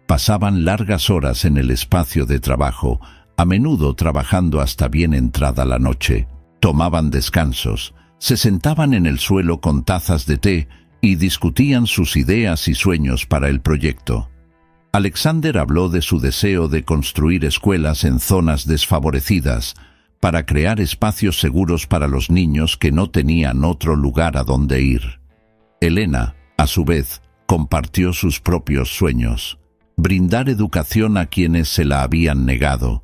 Pasaban largas horas en el espacio de trabajo, a menudo trabajando hasta bien entrada la noche. Tomaban descansos, se sentaban en el suelo con tazas de té y discutían sus ideas y sueños para el proyecto. Alexander habló de su deseo de construir escuelas en zonas desfavorecidas, para crear espacios seguros para los niños que no tenían otro lugar a donde ir. Elena, a su vez, compartió sus propios sueños: brindar educación a quienes se la habían negado,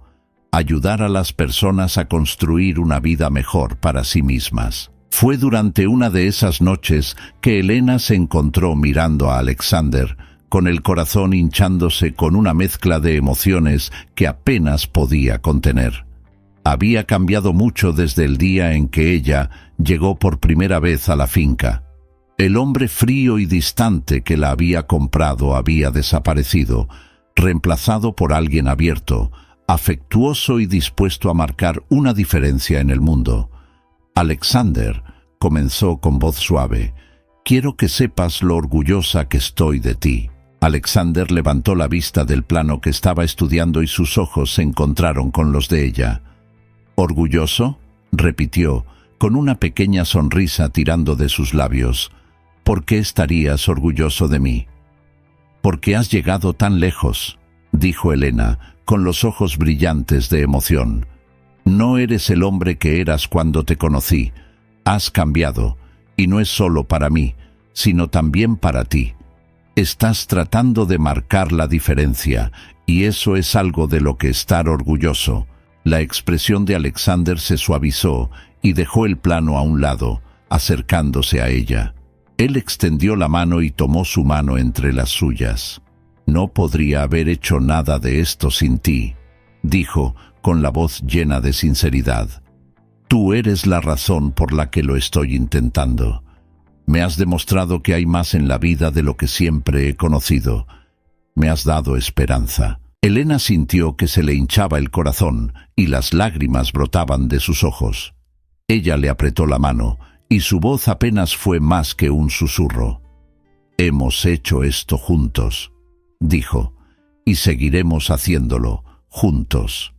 ayudar a las personas a construir una vida mejor para sí mismas. Fue durante una de esas noches que Elena se encontró mirando a Alexander, con el corazón hinchándose con una mezcla de emociones que apenas podía contener. Había cambiado mucho desde el día en que ella llegó por primera vez a la finca. El hombre frío y distante que la había comprado había desaparecido, reemplazado por alguien abierto, afectuoso y dispuesto a marcar una diferencia en el mundo. «Alexander», comenzó con voz suave, «quiero que sepas lo orgullosa que estoy de ti». Alexander levantó la vista del plano que estaba estudiando y sus ojos se encontraron con los de ella. «¿Orgulloso?», repitió, con una pequeña sonrisa tirando de sus labios. «¿Por qué estarías orgulloso de mí?». «Porque has llegado tan lejos», dijo Elena, con los ojos brillantes de emoción. «No eres el hombre que eras cuando te conocí. Has cambiado, y no es solo para mí, sino también para ti. Estás tratando de marcar la diferencia, y eso es algo de lo que estar orgulloso». La expresión de Alexander se suavizó y dejó el plano a un lado, acercándose a ella. Él extendió la mano y tomó su mano entre las suyas. «No podría haber hecho nada de esto sin ti», dijo, con la voz llena de sinceridad. «Tú eres la razón por la que lo estoy intentando. Me has demostrado que hay más en la vida de lo que siempre he conocido. Me has dado esperanza». Elena sintió que se le hinchaba el corazón y las lágrimas brotaban de sus ojos. Ella le apretó la mano y su voz apenas fue más que un susurro. «Hemos hecho esto juntos», dijo, «y seguiremos haciéndolo juntos».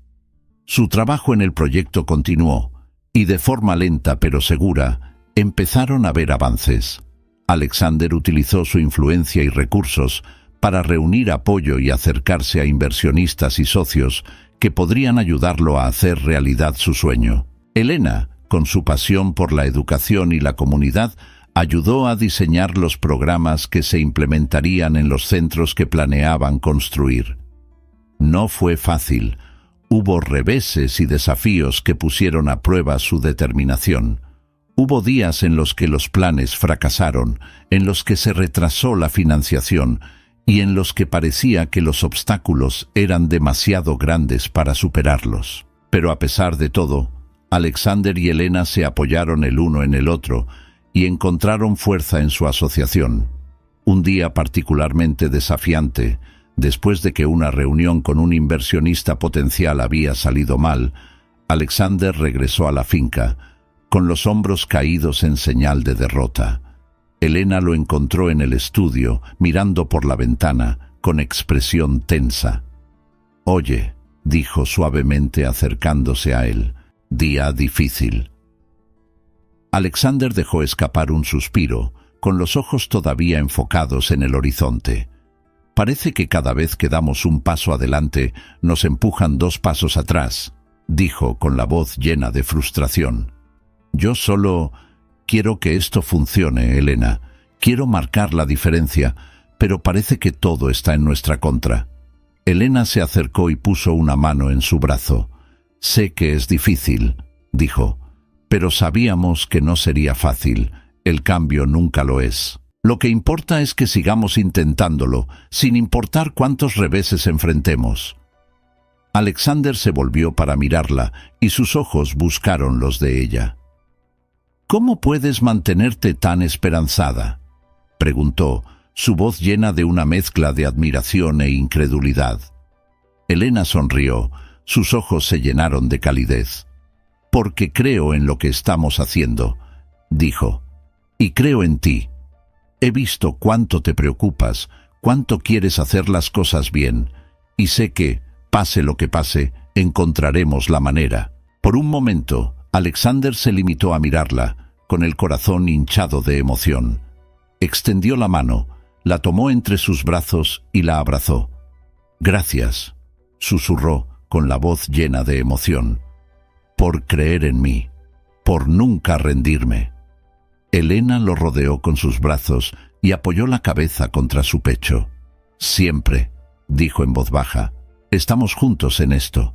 Su trabajo en el proyecto continuó, y de forma lenta pero segura, empezaron a ver avances. Alexander utilizó su influencia y recursos para reunir apoyo y acercarse a inversionistas y socios que podrían ayudarlo a hacer realidad su sueño. Elena, con su pasión por la educación y la comunidad, ayudó a diseñar los programas que se implementarían en los centros que planeaban construir. No fue fácil. Hubo reveses y desafíos que pusieron a prueba su determinación. Hubo días en los que los planes fracasaron, en los que se retrasó la financiación y en los que parecía que los obstáculos eran demasiado grandes para superarlos. Pero a pesar de todo, Alexander y Elena se apoyaron el uno en el otro y encontraron fuerza en su asociación. Un día particularmente desafiante, después de que una reunión con un inversionista potencial había salido mal, Alexander regresó a la finca, con los hombros caídos en señal de derrota. Elena lo encontró en el estudio, mirando por la ventana, con expresión tensa. «Oye», dijo suavemente acercándose a él, «día difícil». Alexander dejó escapar un suspiro, con los ojos todavía enfocados en el horizonte. «Parece que cada vez que damos un paso adelante, nos empujan 2 pasos atrás», dijo con la voz llena de frustración. «Yo solo quiero que esto funcione, Elena. Quiero marcar la diferencia, pero parece que todo está en nuestra contra». Elena se acercó y puso una mano en su brazo. «Sé que es difícil», dijo, «pero sabíamos que no sería fácil. El cambio nunca lo es. Lo que importa es que sigamos intentándolo, sin importar cuántos reveses enfrentemos». Alexander se volvió para mirarla y sus ojos buscaron los de ella. «¿Cómo puedes mantenerte tan esperanzada?», preguntó, su voz llena de una mezcla de admiración e incredulidad. Elena sonrió, sus ojos se llenaron de calidez. «Porque creo en lo que estamos haciendo», dijo, «y creo en ti. He visto cuánto te preocupas, cuánto quieres hacer las cosas bien, y sé que, pase lo que pase, encontraremos la manera». Por un momento, Alexander se limitó a mirarla, con el corazón hinchado de emoción. Extendió la mano, la tomó entre sus brazos y la abrazó. «Gracias», susurró con la voz llena de emoción, «por creer en mí, por nunca rendirme». Elena lo rodeó con sus brazos y apoyó la cabeza contra su pecho. «Siempre», dijo en voz baja, «estamos juntos en esto».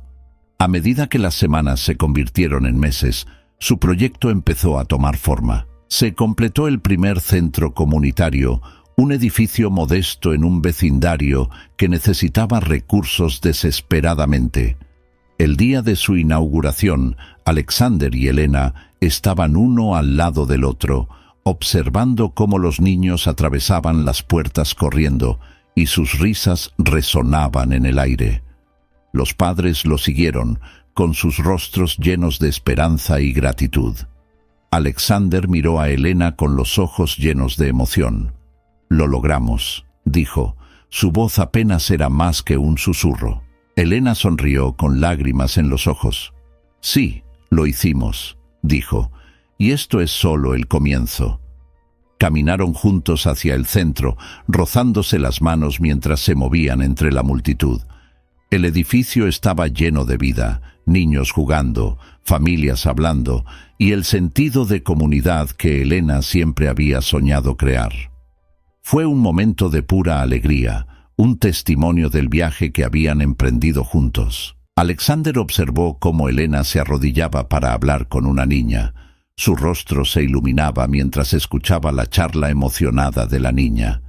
A medida que las semanas se convirtieron en meses, su proyecto empezó a tomar forma. Se completó el primer centro comunitario, un edificio modesto en un vecindario que necesitaba recursos desesperadamente. El día de su inauguración, Alexander y Elena estaban uno al lado del otro, observando cómo los niños atravesaban las puertas corriendo y sus risas resonaban en el aire. Los padres lo siguieron, con sus rostros llenos de esperanza y gratitud. Alexander miró a Elena con los ojos llenos de emoción. «Lo logramos», dijo. Su voz apenas era más que un susurro. Elena sonrió con lágrimas en los ojos. «Sí, lo hicimos», dijo, «y esto es solo el comienzo». Caminaron juntos hacia el centro, rozándose las manos mientras se movían entre la multitud. El edificio estaba lleno de vida, niños jugando, familias hablando, y el sentido de comunidad que Elena siempre había soñado crear. Fue un momento de pura alegría, un testimonio del viaje que habían emprendido juntos. Alexander observó cómo Elena se arrodillaba para hablar con una niña. Su rostro se iluminaba mientras escuchaba la charla emocionada de la niña.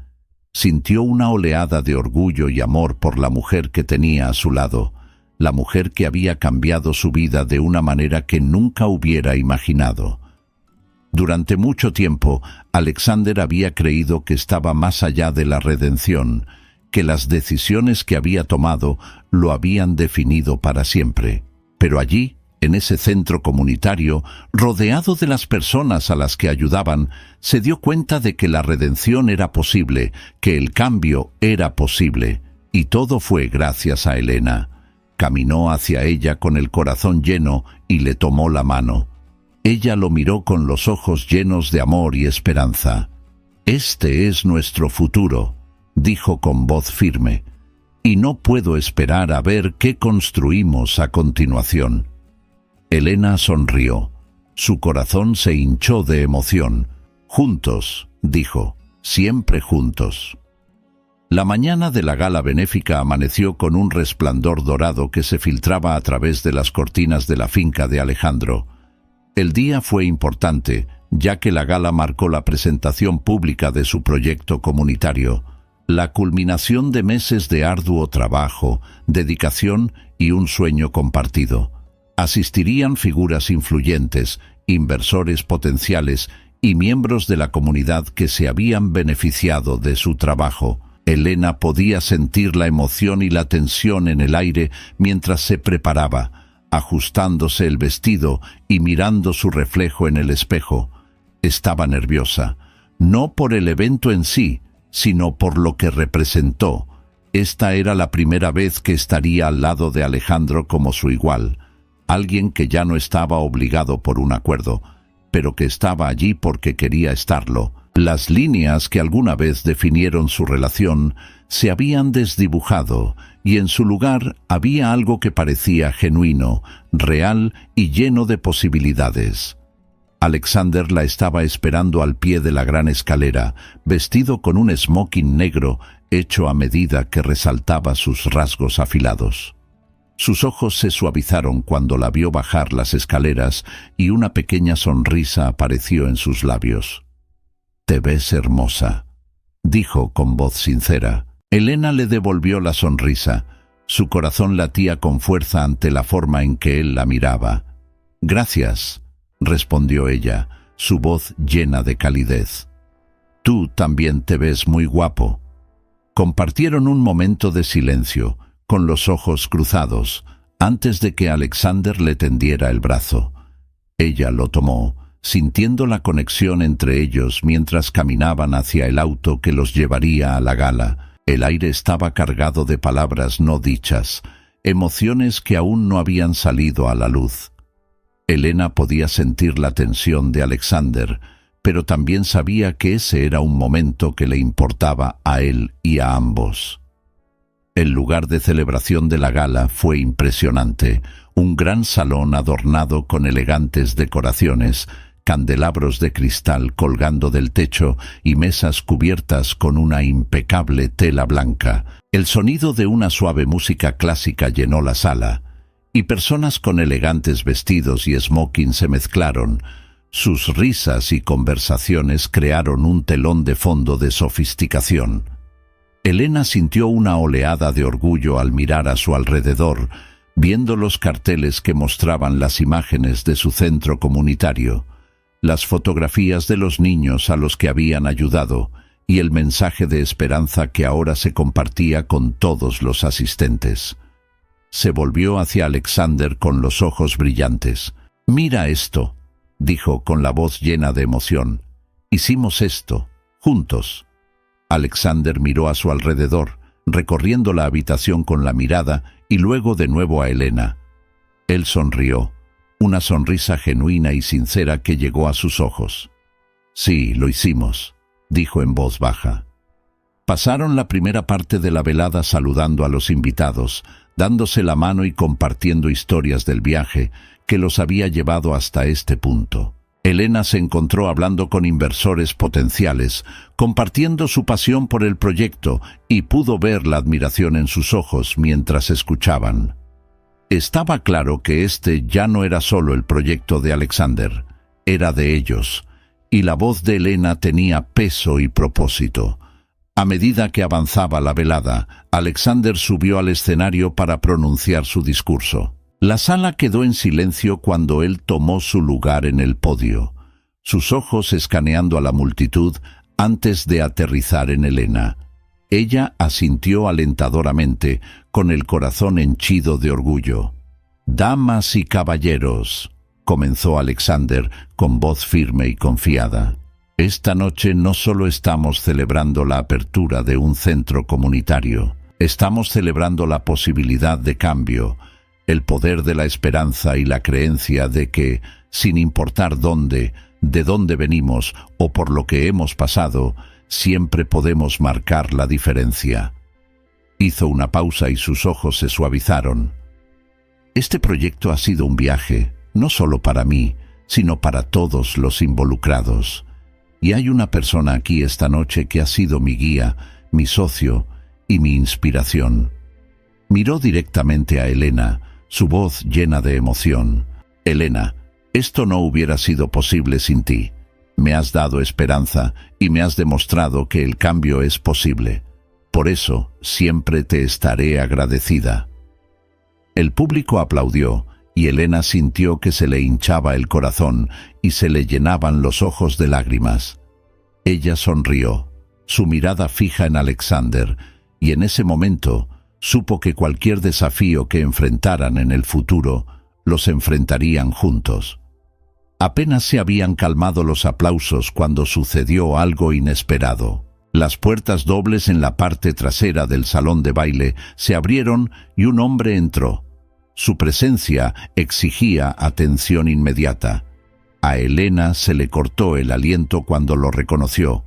Sintió una oleada de orgullo y amor por la mujer que tenía a su lado, la mujer que había cambiado su vida de una manera que nunca hubiera imaginado. Durante mucho tiempo, Alexander había creído que estaba más allá de la redención, que las decisiones que había tomado lo habían definido para siempre. Pero allí, en ese centro comunitario, rodeado de las personas a las que ayudaban, se dio cuenta de que la redención era posible, que el cambio era posible, y todo fue gracias a Elena. Caminó hacia ella con el corazón lleno y le tomó la mano. Ella lo miró con los ojos llenos de amor y esperanza. «Este es nuestro futuro», dijo con voz firme, «y no puedo esperar a ver qué construimos a continuación». Elena sonrió. Su corazón se hinchó de emoción. «Juntos», dijo, «siempre juntos». La mañana de la gala benéfica amaneció con un resplandor dorado que se filtraba a través de las cortinas de la finca de Alejandro. El día fue importante, ya que la gala marcó la presentación pública de su proyecto comunitario, la culminación de meses de arduo trabajo, dedicación y un sueño compartido. Asistirían figuras influyentes, inversores potenciales y miembros de la comunidad que se habían beneficiado de su trabajo. Elena podía sentir la emoción y la tensión en el aire mientras se preparaba, ajustándose el vestido y mirando su reflejo en el espejo. Estaba nerviosa, no por el evento en sí, sino por lo que representó. Esta era la primera vez que estaría al lado de Alejandro como su igual, alguien que ya no estaba obligado por un acuerdo, pero que estaba allí porque quería estarlo. Las líneas que alguna vez definieron su relación se habían desdibujado y en su lugar había algo que parecía genuino, real y lleno de posibilidades. Alexander la estaba esperando al pie de la gran escalera, vestido con un smoking negro hecho a medida que resaltaba sus rasgos afilados. Sus ojos se suavizaron cuando la vio bajar las escaleras y una pequeña sonrisa apareció en sus labios. «Te ves hermosa», dijo con voz sincera. Elena le devolvió la sonrisa. Su corazón latía con fuerza ante la forma en que él la miraba. «Gracias», respondió ella, su voz llena de calidez. «Tú también te ves muy guapo». Compartieron un momento de silencio, con los ojos cruzados, antes de que Alexander le tendiera el brazo. Ella lo tomó, sintiendo la conexión entre ellos mientras caminaban hacia el auto que los llevaría a la gala. El aire estaba cargado de palabras no dichas, emociones que aún no habían salido a la luz. Elena podía sentir la tensión de Alexander, pero también sabía que ese era un momento que le importaba a él y a ambos. El lugar de celebración de la gala fue impresionante, un gran salón adornado con elegantes decoraciones, candelabros de cristal colgando del techo y mesas cubiertas con una impecable tela blanca. El sonido de una suave música clásica llenó la sala, y personas con elegantes vestidos y smoking se mezclaron. Sus risas y conversaciones crearon un telón de fondo de sofisticación. Elena sintió una oleada de orgullo al mirar a su alrededor, viendo los carteles que mostraban las imágenes de su centro comunitario, las fotografías de los niños a los que habían ayudado y el mensaje de esperanza que ahora se compartía con todos los asistentes. Se volvió hacia Alexander con los ojos brillantes. «Mira esto», dijo con la voz llena de emoción. «Hicimos esto, juntos». Alexander miró a su alrededor, recorriendo la habitación con la mirada y luego de nuevo a Elena. Él sonrió, una sonrisa genuina y sincera que llegó a sus ojos. «Sí, lo hicimos», dijo en voz baja. Pasaron la primera parte de la velada saludando a los invitados, dándose la mano y compartiendo historias del viaje que los había llevado hasta este punto. Elena se encontró hablando con inversores potenciales, compartiendo su pasión por el proyecto y pudo ver la admiración en sus ojos mientras escuchaban. Estaba claro que este ya no era solo el proyecto de Alexander, era de ellos, y la voz de Elena tenía peso y propósito. A medida que avanzaba la velada, Alexander subió al escenario para pronunciar su discurso. La sala quedó en silencio cuando él tomó su lugar en el podio, sus ojos escaneando a la multitud antes de aterrizar en Elena. Ella asintió alentadoramente, con el corazón henchido de orgullo. «Damas y caballeros», comenzó Alexander con voz firme y confiada. «Esta noche no solo estamos celebrando la apertura de un centro comunitario, estamos celebrando la posibilidad de cambio, el poder de la esperanza y la creencia de que, sin importar dónde, de dónde venimos o por lo que hemos pasado, siempre podemos marcar la diferencia. Hizo una pausa y sus ojos se suavizaron. Este proyecto ha sido un viaje, no solo para mí, sino para todos los involucrados. Y hay una persona aquí esta noche que ha sido mi guía, mi socio y mi inspiración. Miró directamente a Elena, su voz llena de emoción. Elena, esto no hubiera sido posible sin ti. Me has dado esperanza y me has demostrado que el cambio es posible. Por eso siempre te estaré agradecida. El público aplaudió y Elena sintió que se le hinchaba el corazón y se le llenaban los ojos de lágrimas. Ella sonrió, su mirada fija en Alexander, y en ese momento supo que cualquier desafío que enfrentaran en el futuro los enfrentarían juntos. Apenas se habían calmado los aplausos cuando sucedió algo inesperado. Las puertas dobles en la parte trasera del salón de baile se abrieron y un hombre entró. Su presencia exigía atención inmediata. A Elena se le cortó el aliento cuando lo reconoció.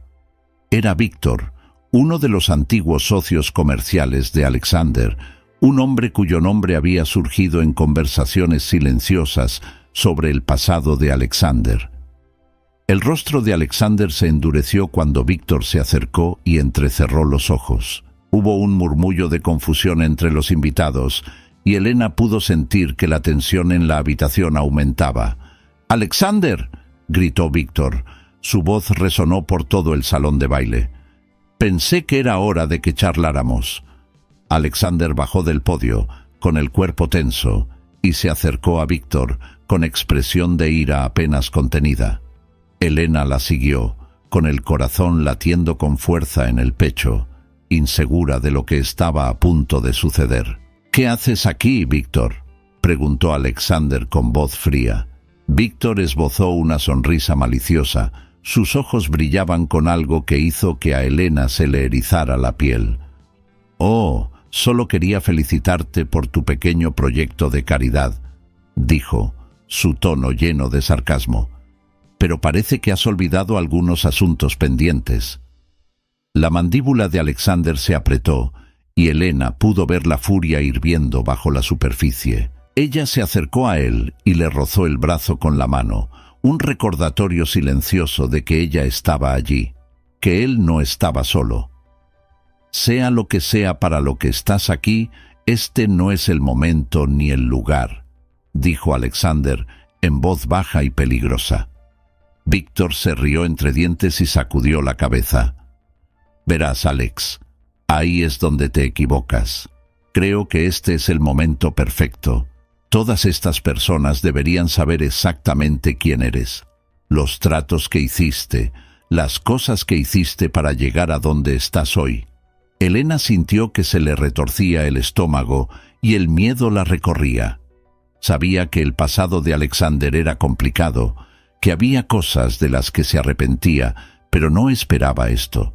Era Víctor, uno de los antiguos socios comerciales de Alexander, un hombre cuyo nombre había surgido en conversaciones silenciosas sobre el pasado de Alexander. El rostro de Alexander se endureció cuando Víctor se acercó y entrecerró los ojos. Hubo un murmullo de confusión entre los invitados, y Elena pudo sentir que la tensión en la habitación aumentaba. «¡Alexander!», gritó Víctor. Su voz resonó por todo el salón de baile. «Pensé que era hora de que charláramos». Alexander bajó del podio, con el cuerpo tenso, y se acercó a Víctor, con expresión de ira apenas contenida. Elena la siguió, con el corazón latiendo con fuerza en el pecho, insegura de lo que estaba a punto de suceder. «¿Qué haces aquí, Víctor?», preguntó Alexander con voz fría. Víctor esbozó una sonrisa maliciosa. Sus ojos brillaban con algo que hizo que a Elena se le erizara la piel. «Oh, solo quería felicitarte por tu pequeño proyecto de caridad», dijo, su tono lleno de sarcasmo. «Pero parece que has olvidado algunos asuntos pendientes». La mandíbula de Alexander se apretó, y Elena pudo ver la furia hirviendo bajo la superficie. Ella se acercó a él y le rozó el brazo con la mano, un recordatorio silencioso de que ella estaba allí, que él no estaba solo. «Sea lo que sea para lo que estás aquí, este no es el momento ni el lugar», dijo Alexander en voz baja y peligrosa. Víctor se rió entre dientes y sacudió la cabeza. «Verás, Alex, ahí es donde te equivocas. Creo que este es el momento perfecto. Todas estas personas deberían saber exactamente quién eres, los tratos que hiciste, las cosas que hiciste para llegar a donde estás hoy». Elena sintió que se le retorcía el estómago y el miedo la recorría. Sabía que el pasado de Alexander era complicado, que había cosas de las que se arrepentía, pero no esperaba esto.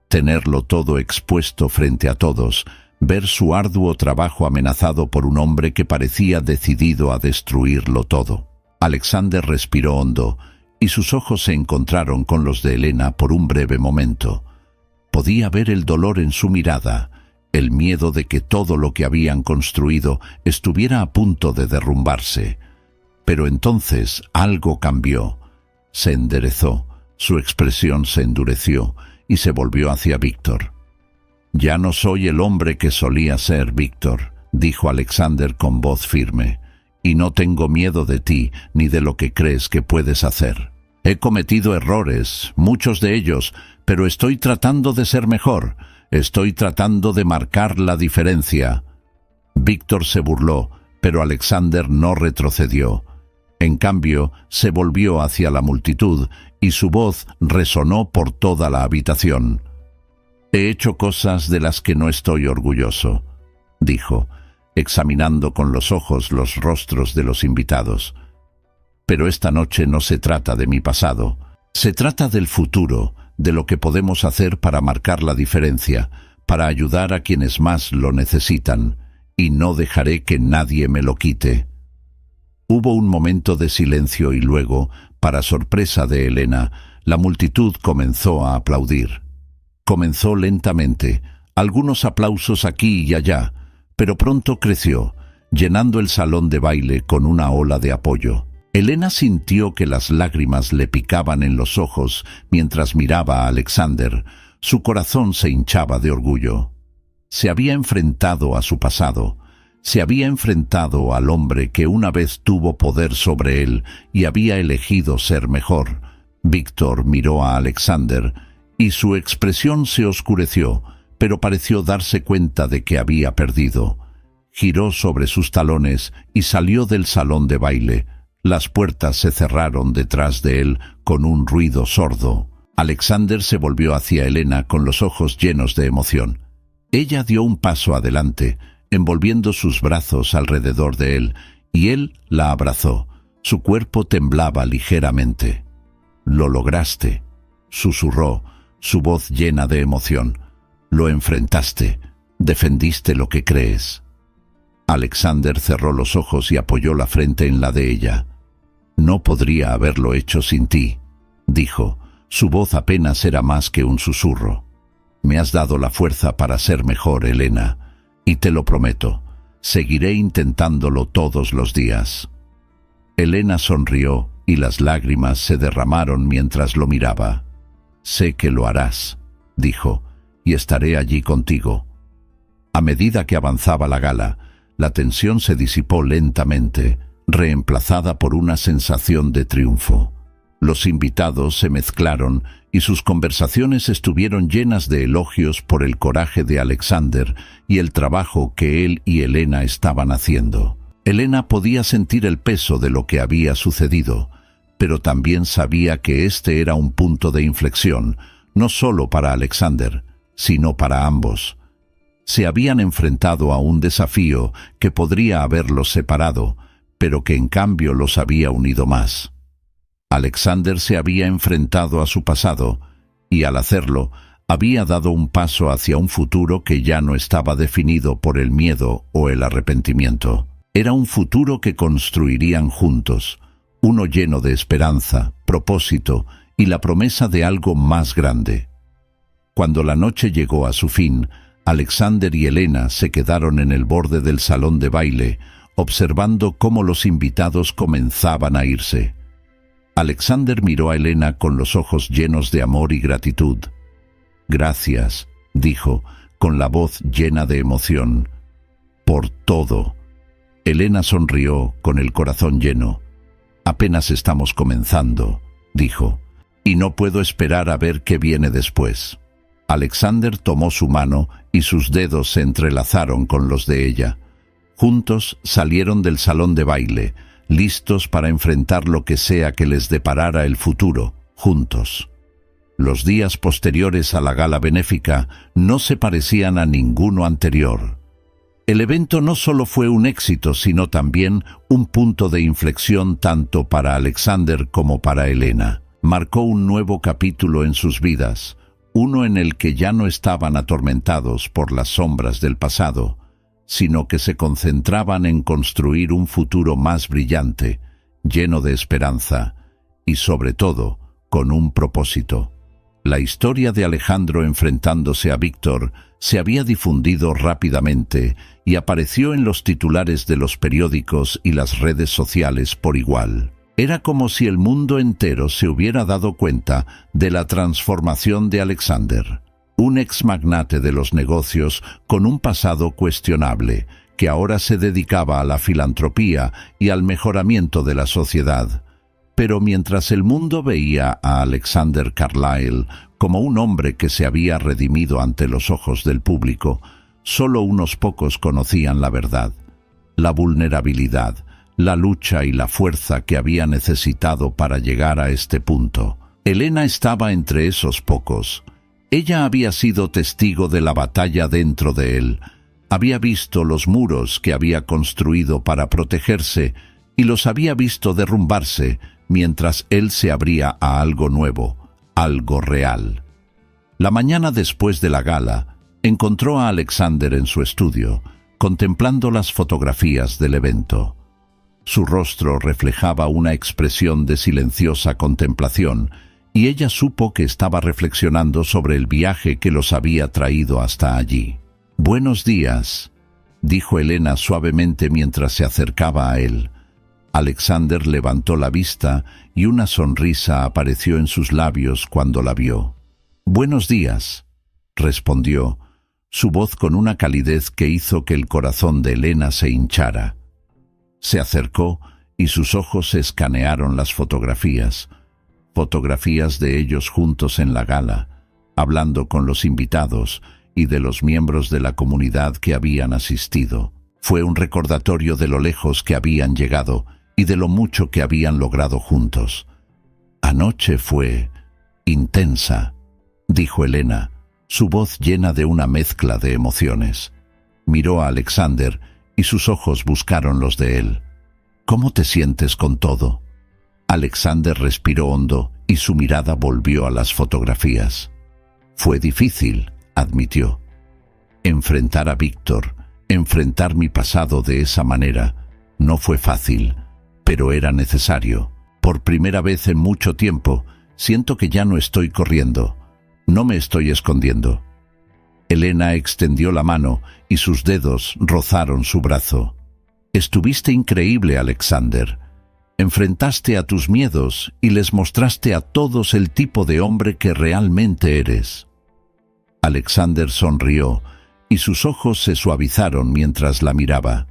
Tenerlo todo expuesto frente a todos, ver su arduo trabajo amenazado por un hombre que parecía decidido a destruirlo todo. Alexander respiró hondo, y sus ojos se encontraron con los de Elena por un breve momento. Podía ver el dolor en su mirada, el miedo de que todo lo que habían construido estuviera a punto de derrumbarse. Pero entonces algo cambió. Se enderezó, su expresión se endureció y se volvió hacia Víctor. «Ya no soy el hombre que solía ser, Víctor», dijo Alexander con voz firme, «y no tengo miedo de ti ni de lo que crees que puedes hacer. He cometido errores, muchos de ellos, pero estoy tratando de ser mejor, estoy tratando de marcar la diferencia». Víctor se burló, pero Alexander no retrocedió. En cambio, se volvió hacia la multitud y su voz resonó por toda la habitación. «He hecho cosas de las que no estoy orgulloso», dijo, examinando con los ojos los rostros de los invitados. «Pero esta noche no se trata de mi pasado, se trata del futuro, de lo que podemos hacer para marcar la diferencia, para ayudar a quienes más lo necesitan, y no dejaré que nadie me lo quite». Hubo un momento de silencio y luego, para sorpresa de Helena, la multitud comenzó a aplaudir. Comenzó lentamente, algunos aplausos aquí y allá, pero pronto creció, llenando el salón de baile con una ola de apoyo. Helena sintió que las lágrimas le picaban en los ojos mientras miraba a Alexander. Su corazón se hinchaba de orgullo. Se había enfrentado a su pasado. Se había enfrentado al hombre que una vez tuvo poder sobre él y había elegido ser mejor. Víctor miró a Alexander y su expresión se oscureció, pero pareció darse cuenta de que había perdido. Giró sobre sus talones y salió del salón de baile. Las puertas se cerraron detrás de él con un ruido sordo. Alexander se volvió hacia Helena con los ojos llenos de emoción. Ella dio un paso adelante, envolviendo sus brazos alrededor de él, y él la abrazó. Su cuerpo temblaba ligeramente. «Lo lograste», susurró, su voz llena de emoción. «Lo enfrentaste, defendiste lo que crees». Alexander cerró los ojos y apoyó la frente en la de ella. «No podría haberlo hecho sin ti», dijo. Su voz apenas era más que un susurro. «Me has dado la fuerza para ser mejor, Helena. Y te lo prometo, seguiré intentándolo todos los días». Helena sonrió y las lágrimas se derramaron mientras lo miraba. «Sé que lo harás», dijo, «y estaré allí contigo». A medida que avanzaba la gala, la tensión se disipó lentamente, reemplazada por una sensación de triunfo. Los invitados se mezclaron y sus conversaciones estuvieron llenas de elogios por el coraje de Alexander y el trabajo que él y Helena estaban haciendo. Helena podía sentir el peso de lo que había sucedido, pero también sabía que este era un punto de inflexión, no solo para Alexander, sino para ambos. Se habían enfrentado a un desafío que podría haberlos separado, pero que en cambio los había unido más. Alexander se había enfrentado a su pasado, y al hacerlo, había dado un paso hacia un futuro que ya no estaba definido por el miedo o el arrepentimiento. Era un futuro que construirían juntos, uno lleno de esperanza, propósito y la promesa de algo más grande. Cuando la noche llegó a su fin, Alexander y Helena se quedaron en el borde del salón de baile, observando cómo los invitados comenzaban a irse. Alexander miró a Helena con los ojos llenos de amor y gratitud. «Gracias», dijo, con la voz llena de emoción, «por todo». Helena sonrió con el corazón lleno. «Apenas estamos comenzando», dijo, «y no puedo esperar a ver qué viene después». Alexander tomó su mano y sus dedos se entrelazaron con los de ella. Juntos salieron del salón de baile, listos para enfrentar lo que sea que les deparara el futuro, juntos. Los días posteriores a la gala benéfica no se parecían a ninguno anterior. El evento no solo fue un éxito, sino también un punto de inflexión tanto para Alexander como para Helena. Marcó un nuevo capítulo en sus vidas, uno en el que ya no estaban atormentados por las sombras del pasado, sino que se concentraban en construir un futuro más brillante, lleno de esperanza y, sobre todo, con un propósito. La historia de Alejandro enfrentándose a Víctor se había difundido rápidamente y apareció en los titulares de los periódicos y las redes sociales por igual. Era como si el mundo entero se hubiera dado cuenta de la transformación de Alexander, un ex magnate de los negocios con un pasado cuestionable, que ahora se dedicaba a la filantropía y al mejoramiento de la sociedad. Pero mientras el mundo veía a Alexander Carlyle como un hombre que se había redimido ante los ojos del público, solo unos pocos conocían la verdad, la vulnerabilidad, la lucha y la fuerza que había necesitado para llegar a este punto. Helena estaba entre esos pocos. Ella había sido testigo de la batalla dentro de él, había visto los muros que había construido para protegerse y los había visto derrumbarse mientras él se abría a algo nuevo, algo real. La mañana después de la gala, encontró a Alexander en su estudio. contemplando las fotografías del evento. Su rostro reflejaba una expresión de silenciosa contemplación, y ella supo que estaba reflexionando sobre el viaje que los había traído hasta allí. «Buenos días», dijo Elena suavemente mientras se acercaba a él. Alexander levantó la vista y una sonrisa apareció en sus labios cuando la vio. «Buenos días», respondió, su voz con una calidez que hizo que el corazón de Elena se hinchara. Se acercó y sus ojos escanearon las fotografías de ellos juntos en la gala, hablando con los invitados y de los miembros de la comunidad que habían asistido. Fue un recordatorio de lo lejos que habían llegado y de lo mucho que habían logrado juntos. «Anoche fue intensa», dijo Elena, su voz llena de una mezcla de emociones. Miró a Alexander y sus ojos buscaron los de él. «¿Cómo te sientes con todo?» Alexander respiró hondo y su mirada volvió a las fotografías. «Fue difícil», admitió. «Enfrentar a Víctor, enfrentar mi pasado de esa manera, no fue fácil, pero era necesario. Por primera vez en mucho tiempo, siento que ya no estoy corriendo. No me estoy escondiendo». Elena extendió la mano y sus dedos rozaron su brazo. «Estuviste increíble, Alexander. Enfrentaste a tus miedos y les mostraste a todos el tipo de hombre que realmente eres». Alexander sonrió y sus ojos se suavizaron mientras la miraba.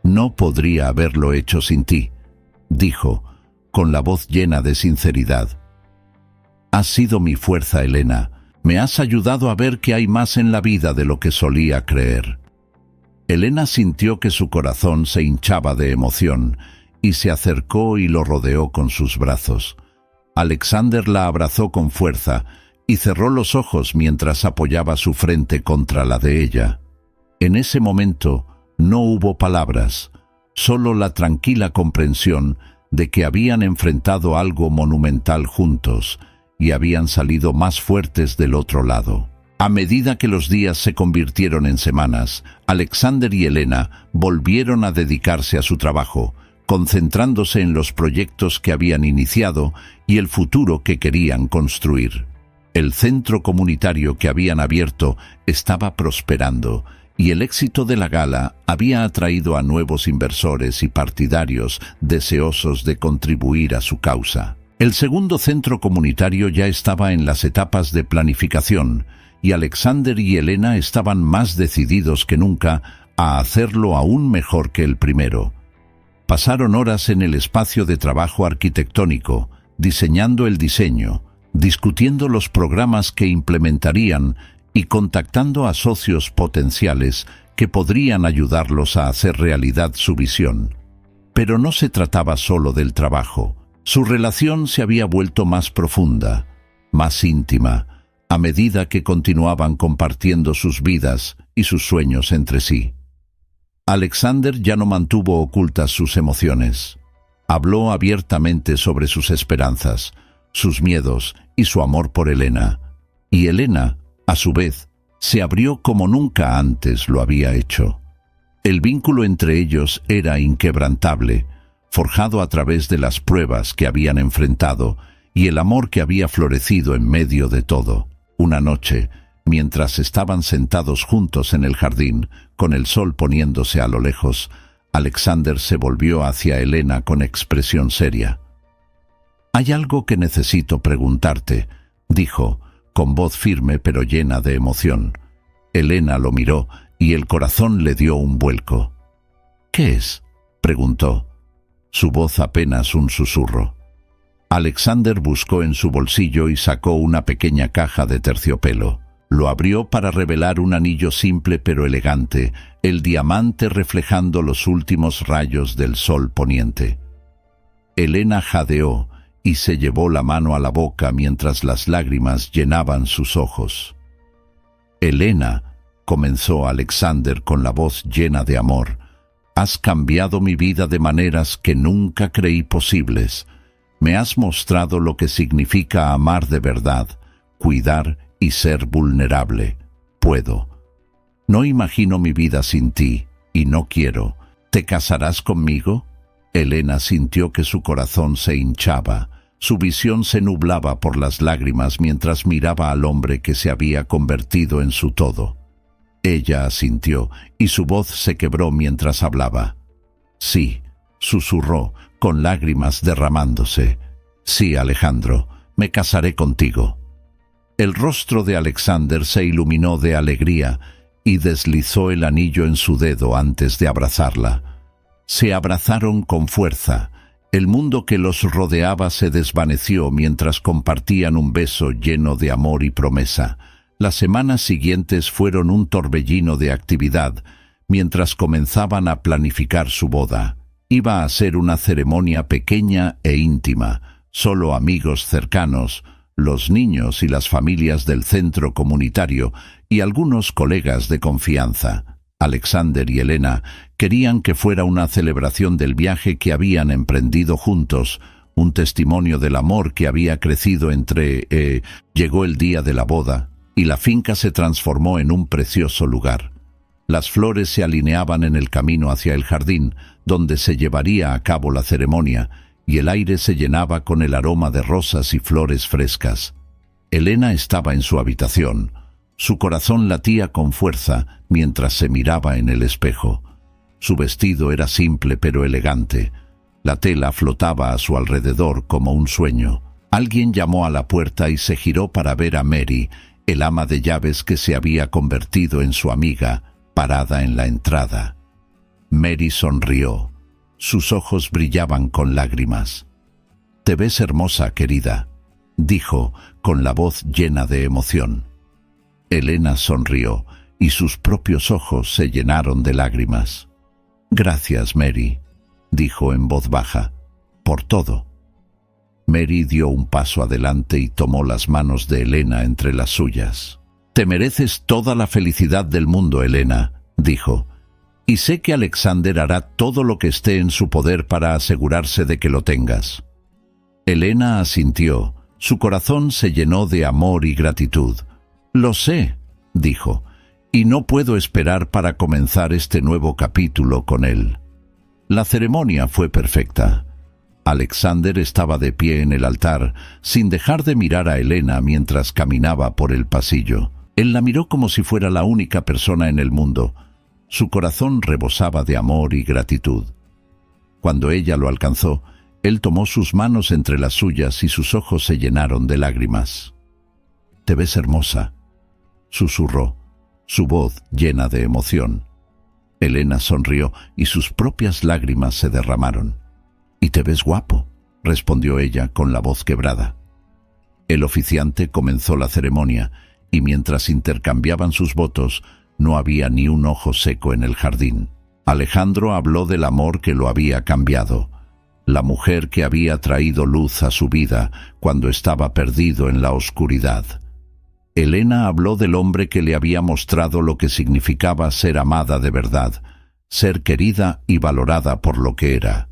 «No podría haberlo hecho sin ti», dijo, con la voz llena de sinceridad. «Has sido mi fuerza, Elena. Me has ayudado a ver que hay más en la vida de lo que solía creer». Elena sintió que su corazón se hinchaba de emoción y se acercó y lo rodeó con sus brazos. Alexander la abrazó con fuerza y cerró los ojos mientras apoyaba su frente contra la de ella. En ese momento no hubo palabras, solo la tranquila comprensión de que habían enfrentado algo monumental juntos y habían salido más fuertes del otro lado. A medida que los días se convirtieron en semanas, Alexander y Elena volvieron a dedicarse a su trabajo, concentrándose en los proyectos que habían iniciado y el futuro que querían construir. El centro comunitario que habían abierto estaba prosperando y el éxito de la gala había atraído a nuevos inversores y partidarios deseosos de contribuir a su causa. El segundo centro comunitario ya estaba en las etapas de planificación y Alexander y Elena estaban más decididos que nunca a hacerlo aún mejor que el primero. Pasaron horas en el espacio de trabajo arquitectónico, diseñando el diseño, discutiendo los programas que implementarían y contactando a socios potenciales que podrían ayudarlos a hacer realidad su visión. Pero no se trataba solo del trabajo. Su relación se había vuelto más profunda, más íntima, a medida que continuaban compartiendo sus vidas y sus sueños entre sí. Alexander ya no mantuvo ocultas sus emociones. Habló abiertamente sobre sus esperanzas, sus miedos y su amor por Elena. Y Elena, a su vez, se abrió como nunca antes lo había hecho. El vínculo entre ellos era inquebrantable, forjado a través de las pruebas que habían enfrentado y el amor que había florecido en medio de todo. Una noche, mientras estaban sentados juntos en el jardín, con el sol poniéndose a lo lejos, Alexander se volvió hacia Elena con expresión seria. «Hay algo que necesito preguntarte», dijo, con voz firme pero llena de emoción. Elena lo miró y el corazón le dio un vuelco. «¿Qué es?», preguntó, su voz apenas un susurro. Alexander buscó en su bolsillo y sacó una pequeña caja de terciopelo. Lo abrió para revelar un anillo simple pero elegante, el diamante reflejando los últimos rayos del sol poniente. Elena jadeó y se llevó la mano a la boca mientras las lágrimas llenaban sus ojos. «Elena», comenzó Alexander con la voz llena de amor, «has cambiado mi vida de maneras que nunca creí posibles. Me has mostrado lo que significa amar de verdad, cuidar y ser vulnerable. Puedo». No imagino mi vida sin ti, y no quiero. ¿Te casarás conmigo? Elena sintió que su corazón se hinchaba. Su visión se nublaba por las lágrimas mientras miraba al hombre que se había convertido en su todo. Ella asintió, y su voz se quebró mientras hablaba. Sí, susurró, con lágrimas derramándose. Sí, Alejandro, me casaré contigo. El rostro de Alexander se iluminó de alegría y deslizó el anillo en su dedo antes de abrazarla. Se abrazaron con fuerza. El mundo que los rodeaba se desvaneció mientras compartían un beso lleno de amor y promesa. Las semanas siguientes fueron un torbellino de actividad, mientras comenzaban a planificar su boda. Iba a ser una ceremonia pequeña e íntima, solo amigos cercanos, los niños y las familias del centro comunitario y algunos colegas de confianza. Alexander y Elena querían que fuera una celebración del viaje que habían emprendido juntos, un testimonio del amor que había crecido entre... Llegó el día de la boda y la finca se transformó en un precioso lugar. Las flores se alineaban en el camino hacia el jardín, donde se llevaría a cabo la ceremonia, y el aire se llenaba con el aroma de rosas y flores frescas. Elena estaba en su habitación. Su corazón latía con fuerza mientras se miraba en el espejo. Su vestido era simple pero elegante. La tela flotaba a su alrededor como un sueño. Alguien llamó a la puerta y se giró para ver a Mary, el ama de llaves que se había convertido en su amiga, parada en la entrada. Mary sonrió. Sus ojos brillaban con lágrimas. «Te ves hermosa, querida», dijo, con la voz llena de emoción. Elena sonrió, y sus propios ojos se llenaron de lágrimas. «Gracias, Mary», dijo en voz baja, «por todo». Mary dio un paso adelante y tomó las manos de Elena entre las suyas. «Te mereces toda la felicidad del mundo, Elena», dijo, «y sé que Alexander hará todo lo que esté en su poder para asegurarse de que lo tengas». Elena asintió. Su corazón se llenó de amor y gratitud. «Lo sé», dijo, «y no puedo esperar para comenzar este nuevo capítulo con él». La ceremonia fue perfecta. Alexander estaba de pie en el altar, sin dejar de mirar a Elena mientras caminaba por el pasillo. Él la miró como si fuera la única persona en el mundo. Su corazón rebosaba de amor y gratitud. Cuando ella lo alcanzó, él tomó sus manos entre las suyas y sus ojos se llenaron de lágrimas. «Te ves hermosa», susurró, su voz llena de emoción. Elena sonrió y sus propias lágrimas se derramaron. «Y te ves guapo», respondió ella con la voz quebrada. El oficiante comenzó la ceremonia y mientras intercambiaban sus votos, no había ni un ojo seco en el jardín. Alejandro habló del amor que lo había cambiado, la mujer que había traído luz a su vida cuando estaba perdido en la oscuridad. Elena habló del hombre que le había mostrado lo que significaba ser amada de verdad, ser querida y valorada por lo que era.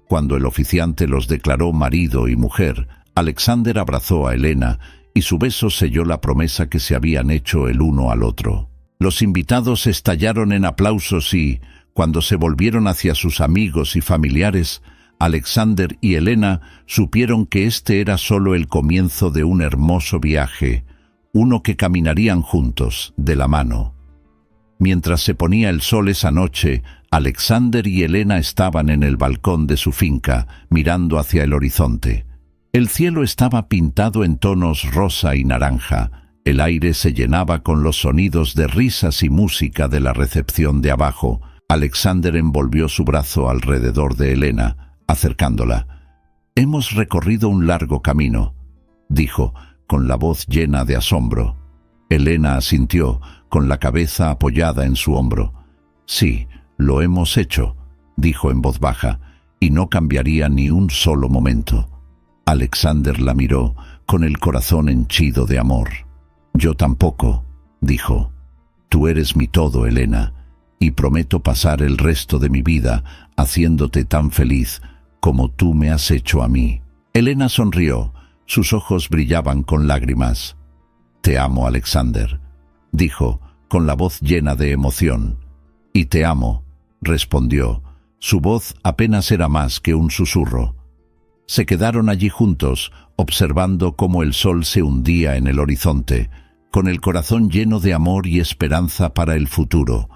Cuando el oficiante los declaró marido y mujer, Alexander abrazó a Elena y su beso selló la promesa que se habían hecho el uno al otro. Los invitados estallaron en aplausos y, cuando se volvieron hacia sus amigos y familiares, Alexander y Elena supieron que este era solo el comienzo de un hermoso viaje, uno que caminarían juntos, de la mano. Mientras se ponía el sol esa noche, Alexander y Elena estaban en el balcón de su finca, mirando hacia el horizonte. El cielo estaba pintado en tonos rosa y naranja. El aire se llenaba con los sonidos de risas y música de la recepción de abajo. Alexander envolvió su brazo alrededor de Elena, acercándola. «Hemos recorrido un largo camino», dijo, con la voz llena de asombro. Elena asintió, con la cabeza apoyada en su hombro. «Sí, lo hemos hecho», dijo en voz baja, «y no cambiaría ni un solo momento». Alexander la miró, con el corazón henchido de amor. «Yo tampoco», dijo. «Tú eres mi todo, Elena, y prometo pasar el resto de mi vida haciéndote tan feliz como tú me has hecho a mí». Elena sonrió, sus ojos brillaban con lágrimas. «Te amo, Alexander», dijo, con la voz llena de emoción. «Y te amo», respondió. Su voz apenas era más que un susurro. Se quedaron allí juntos, observando cómo el sol se hundía en el horizonte, con el corazón lleno de amor y esperanza para el futuro.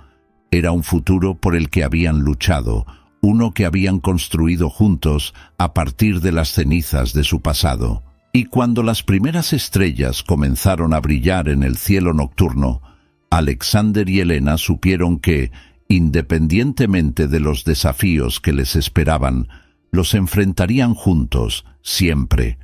Era un futuro por el que habían luchado, uno que habían construido juntos a partir de las cenizas de su pasado. Y cuando las primeras estrellas comenzaron a brillar en el cielo nocturno, Alexander y Elena supieron que, independientemente de los desafíos que les esperaban, los enfrentarían juntos, siempre.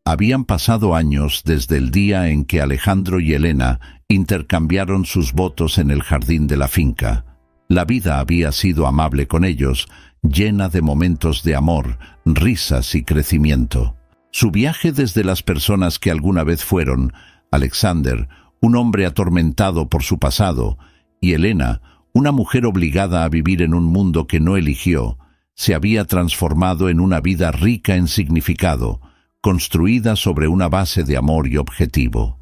Habían pasado años desde el día en que Alejandro y Elena intercambiaron sus votos en el jardín de la finca. La vida había sido amable con ellos, llena de momentos de amor, risas y crecimiento. Su viaje desde las personas que alguna vez fueron, Alexander, un hombre atormentado por su pasado, y Elena, una mujer obligada a vivir en un mundo que no eligió, se había transformado en una vida rica en significado, construida sobre una base de amor y objetivo.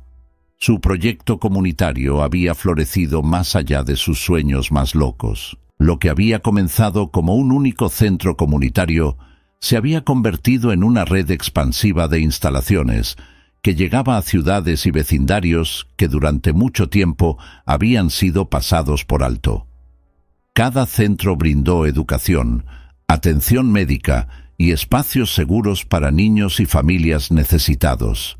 Su proyecto comunitario había florecido más allá de sus sueños más locos. Lo que había comenzado como un único centro comunitario se había convertido en una red expansiva de instalaciones que llegaba a ciudades y vecindarios que durante mucho tiempo habían sido pasados por alto. Cada centro brindó educación, atención médica y espacios seguros para niños y familias necesitados.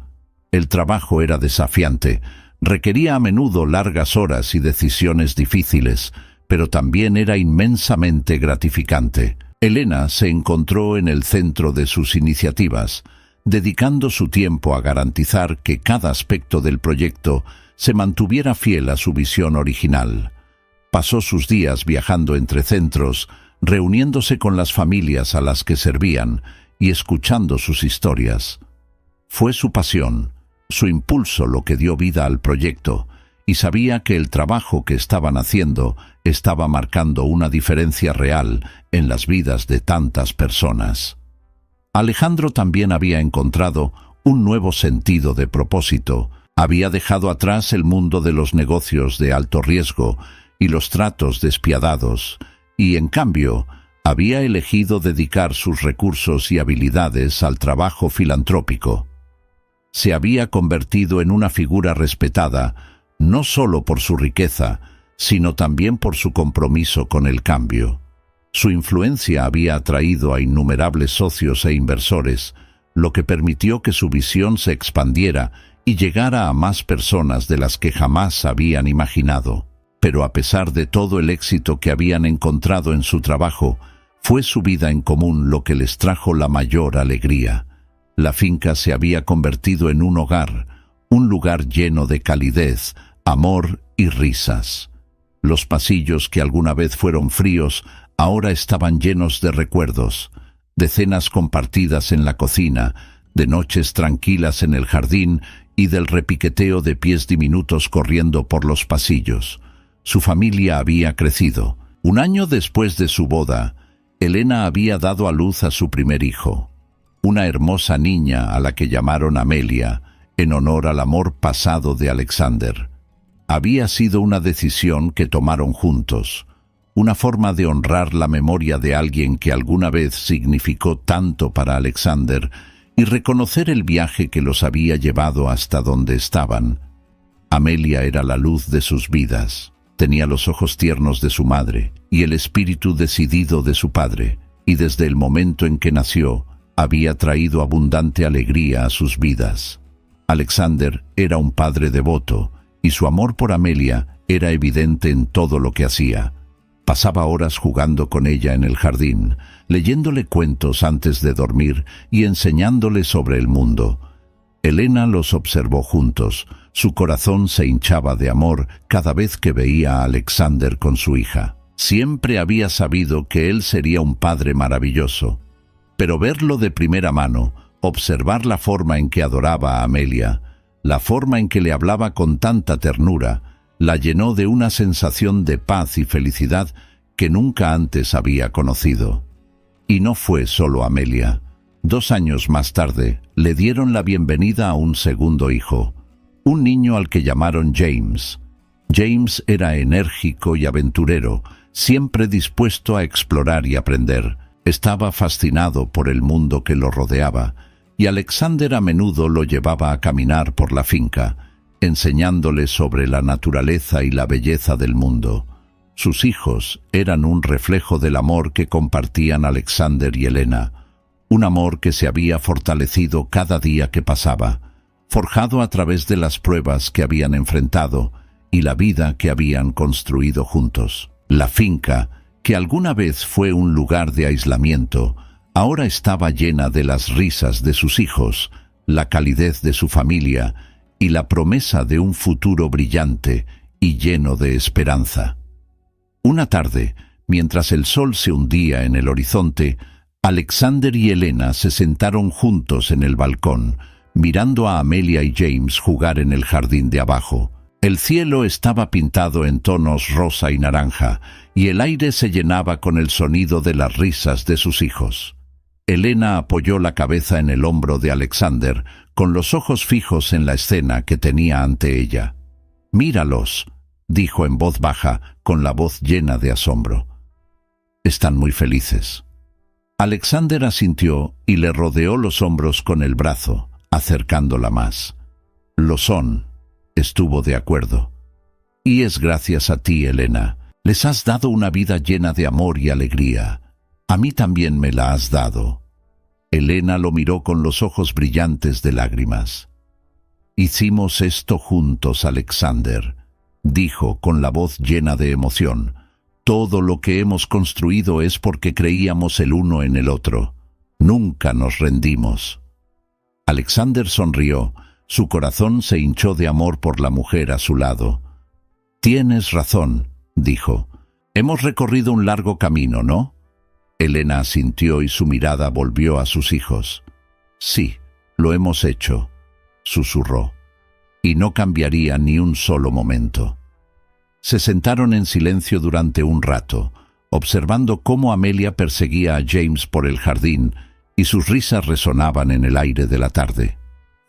El trabajo era desafiante, requería a menudo largas horas y decisiones difíciles, pero también era inmensamente gratificante. Elena se encontró en el centro de sus iniciativas, dedicando su tiempo a garantizar que cada aspecto del proyecto se mantuviera fiel a su visión original. Pasó sus días viajando entre centros, reuniéndose con las familias a las que servían y escuchando sus historias. Fue su pasión, su impulso lo que dio vida al proyecto, y sabía que el trabajo que estaban haciendo estaba marcando una diferencia real en las vidas de tantas personas. Alejandro también había encontrado un nuevo sentido de propósito. Había dejado atrás el mundo de los negocios de alto riesgo y los tratos despiadados, y en cambio había elegido dedicar sus recursos y habilidades al trabajo filantrópico. Se había convertido en una figura respetada, no solo por su riqueza, sino también por su compromiso con el cambio. Su influencia había atraído a innumerables socios e inversores, lo que permitió que su visión se expandiera y llegara a más personas de las que jamás habían imaginado. Pero a pesar de todo el éxito que habían encontrado en su trabajo, fue su vida en común lo que les trajo la mayor alegría. La finca se había convertido en un hogar, un lugar lleno de calidez, amor y risas. Los pasillos que alguna vez fueron fríos, ahora estaban llenos de recuerdos, de cenas compartidas en la cocina, de noches tranquilas en el jardín y del repiqueteo de pies diminutos corriendo por los pasillos. Su familia había crecido. 1 año después de su boda, Elena había dado a luz a su primer hijo, una hermosa niña a la que llamaron Amelia, en honor al amor pasado de Alexander. Había sido una decisión que tomaron juntos, una forma de honrar la memoria de alguien que alguna vez significó tanto para Alexander y reconocer el viaje que los había llevado hasta donde estaban. Amelia era la luz de sus vidas. Tenía los ojos tiernos de su madre y el espíritu decidido de su padre, y desde el momento en que nació, había traído abundante alegría a sus vidas. Alexander era un padre devoto, y su amor por Amelia era evidente en todo lo que hacía. Pasaba horas jugando con ella en el jardín, leyéndole cuentos antes de dormir y enseñándole sobre el mundo. Elena los observó juntos. Su corazón se hinchaba de amor cada vez que veía a Alexander con su hija. Siempre había sabido que él sería un padre maravilloso, pero verlo de primera mano, observar la forma en que adoraba a Amelia, la forma en que le hablaba con tanta ternura, la llenó de una sensación de paz y felicidad que nunca antes había conocido. Y no fue solo Amelia. 2 años más tarde, le dieron la bienvenida a un segundo hijo, un niño al que llamaron James. James era enérgico y aventurero, siempre dispuesto a explorar y aprender. Estaba fascinado por el mundo que lo rodeaba, y Alexander a menudo lo llevaba a caminar por la finca, enseñándole sobre la naturaleza y la belleza del mundo. Sus hijos eran un reflejo del amor que compartían Alexander y Helena, un amor que se había fortalecido cada día que pasaba, forjado a través de las pruebas que habían enfrentado y la vida que habían construido juntos. La finca, que alguna vez fue un lugar de aislamiento, ahora estaba llena de las risas de sus hijos, la calidez de su familia y la promesa de un futuro brillante y lleno de esperanza. Una tarde, mientras el sol se hundía en el horizonte, Alexander y Helena se sentaron juntos en el balcón, mirando a Amelia y James jugar en el jardín de abajo. El cielo estaba pintado en tonos rosa y naranja, y el aire se llenaba con el sonido de las risas de sus hijos. Helena apoyó la cabeza en el hombro de Alexander, con los ojos fijos en la escena que tenía ante ella. «Míralos», dijo en voz baja, con la voz llena de asombro. «Están muy felices». Alexander asintió y le rodeó los hombros con el brazo, acercándola más. «Lo son», estuvo de acuerdo. «Y es gracias a ti, Helena. Les has dado una vida llena de amor y alegría. A mí también me la has dado». Helena lo miró con los ojos brillantes de lágrimas. «Hicimos esto juntos, Alexander», dijo con la voz llena de emoción. «Todo lo que hemos construido es porque creíamos el uno en el otro. Nunca nos rendimos». Alexander sonrió. Su corazón se hinchó de amor por la mujer a su lado. «Tienes razón», dijo. «Hemos recorrido un largo camino, ¿no?» Helena asintió y su mirada volvió a sus hijos. «Sí, lo hemos hecho», susurró. «Y no cambiaría ni un solo momento». Se sentaron en silencio durante un rato, observando cómo Amelia perseguía a James por el jardín y sus risas resonaban en el aire de la tarde.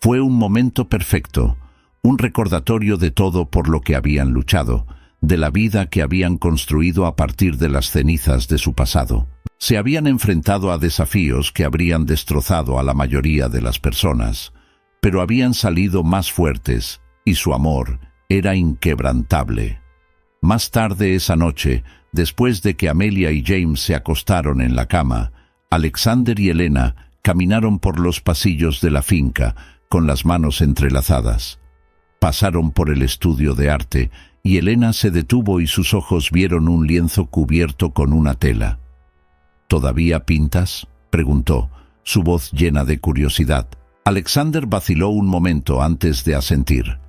Fue un momento perfecto, un recordatorio de todo por lo que habían luchado, de la vida que habían construido a partir de las cenizas de su pasado. Se habían enfrentado a desafíos que habrían destrozado a la mayoría de las personas, pero habían salido más fuertes y su amor era inquebrantable. Más tarde esa noche, después de que Amelia y James se acostaron en la cama, Alexander y Helena caminaron por los pasillos de la finca con las manos entrelazadas. Pasaron por el estudio de arte y Helena se detuvo y sus ojos vieron un lienzo cubierto con una tela. «¿Todavía pintas?», preguntó, su voz llena de curiosidad. Alexander vaciló un momento antes de asentir.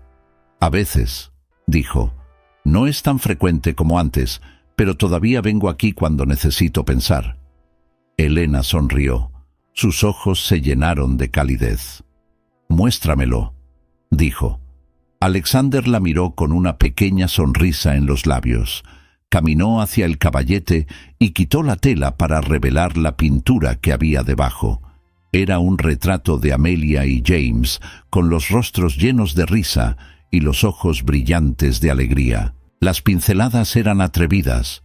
«A veces», dijo. «No es tan frecuente como antes, pero todavía vengo aquí cuando necesito pensar». Helena sonrió. Sus ojos se llenaron de calidez. «Muéstramelo», dijo. Alexander la miró con una pequeña sonrisa en los labios. Caminó hacia el caballete y quitó la tela para revelar la pintura que había debajo. Era un retrato de Amelia y James, con los rostros llenos de risa y los ojos brillantes de alegría. Las pinceladas eran atrevidas.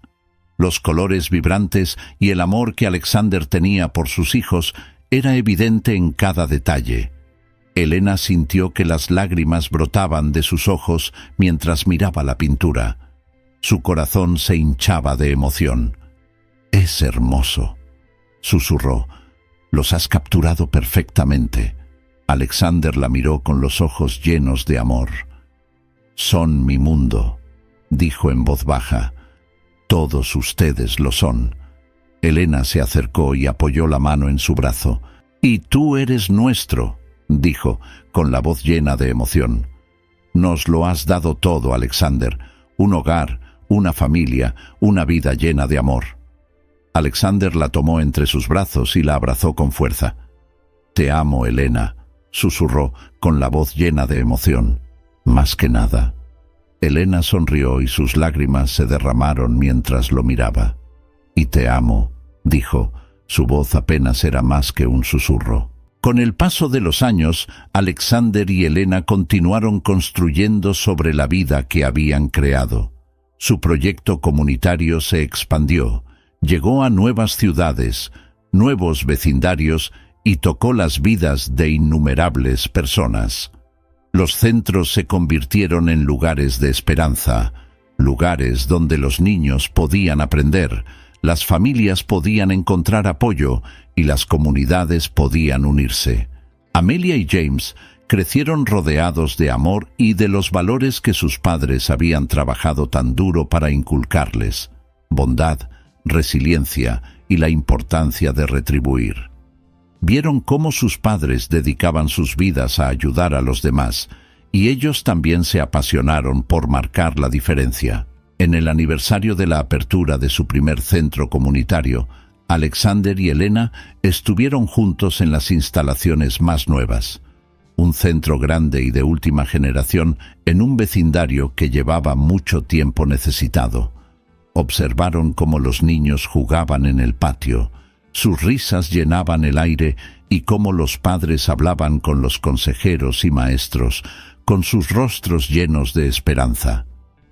Los colores vibrantes y el amor que Alexander tenía por sus hijos era evidente en cada detalle. Helena sintió que las lágrimas brotaban de sus ojos mientras miraba la pintura. Su corazón se hinchaba de emoción. «Es hermoso», susurró. «Los has capturado perfectamente». Alexander la miró con los ojos llenos de amor. «Son mi mundo», dijo en voz baja. «Todos ustedes lo son». Helena se acercó y apoyó la mano en su brazo. «Y tú eres nuestro», dijo, con la voz llena de emoción. «Nos lo has dado todo, Alexander. Un hogar, una familia, una vida llena de amor». Alexander la tomó entre sus brazos y la abrazó con fuerza. «Te amo, Helena», susurró, con la voz llena de emoción. «Más que nada». Helena sonrió y sus lágrimas se derramaron mientras lo miraba. «Y te amo», dijo, su voz apenas era más que un susurro. Con el paso de los años, Alexander y Elena continuaron construyendo sobre la vida que habían creado. Su proyecto comunitario se expandió, llegó a nuevas ciudades, nuevos vecindarios y tocó las vidas de innumerables personas. Los centros se convirtieron en lugares de esperanza, lugares donde los niños podían aprender, las familias podían encontrar apoyo y las comunidades podían unirse. Amelia y James crecieron rodeados de amor y de los valores que sus padres habían trabajado tan duro para inculcarles: bondad, resiliencia y la importancia de retribuir. Vieron cómo sus padres dedicaban sus vidas a ayudar a los demás, y ellos también se apasionaron por marcar la diferencia. En el aniversario de la apertura de su primer centro comunitario, Alexander y Elena estuvieron juntos en las instalaciones más nuevas. Un centro grande y de última generación en un vecindario que llevaba mucho tiempo necesitado. Observaron cómo los niños jugaban en el patio, sus risas llenaban el aire y cómo los padres hablaban con los consejeros y maestros, con sus rostros llenos de esperanza.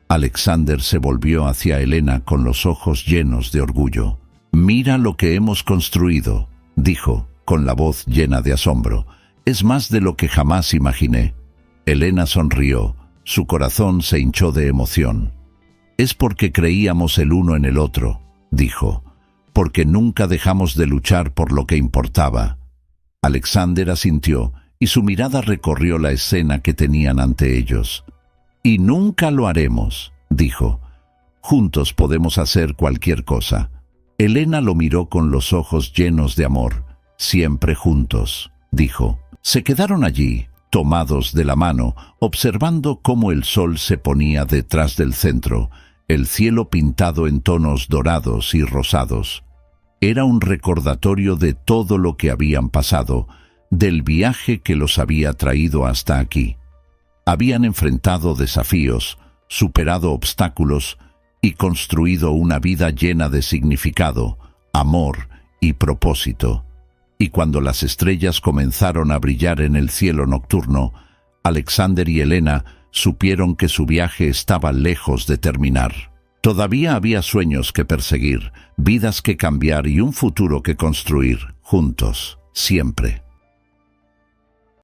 Alexander se volvió hacia Elena con los ojos llenos de orgullo. «Mira lo que hemos construido», dijo, con la voz llena de asombro. «Es más de lo que jamás imaginé». Elena sonrió, su corazón se hinchó de emoción. «Es porque creíamos el uno en el otro», dijo, «porque nunca dejamos de luchar por lo que importaba». Alexander asintió y su mirada recorrió la escena que tenían ante ellos. «Y nunca lo haremos», dijo. «Juntos podemos hacer cualquier cosa». Elena lo miró con los ojos llenos de amor. «Siempre juntos», dijo. Se quedaron allí, tomados de la mano, observando cómo el sol se ponía detrás del centro, el cielo pintado en tonos dorados y rosados. Era un recordatorio de todo lo que habían pasado, del viaje que los había traído hasta aquí. Habían enfrentado desafíos, superado obstáculos y construido una vida llena de significado, amor y propósito. Y cuando las estrellas comenzaron a brillar en el cielo nocturno, Alexander y Elena supieron que su viaje estaba lejos de terminar. Todavía había sueños que perseguir, vidas que cambiar y un futuro que construir, juntos, siempre.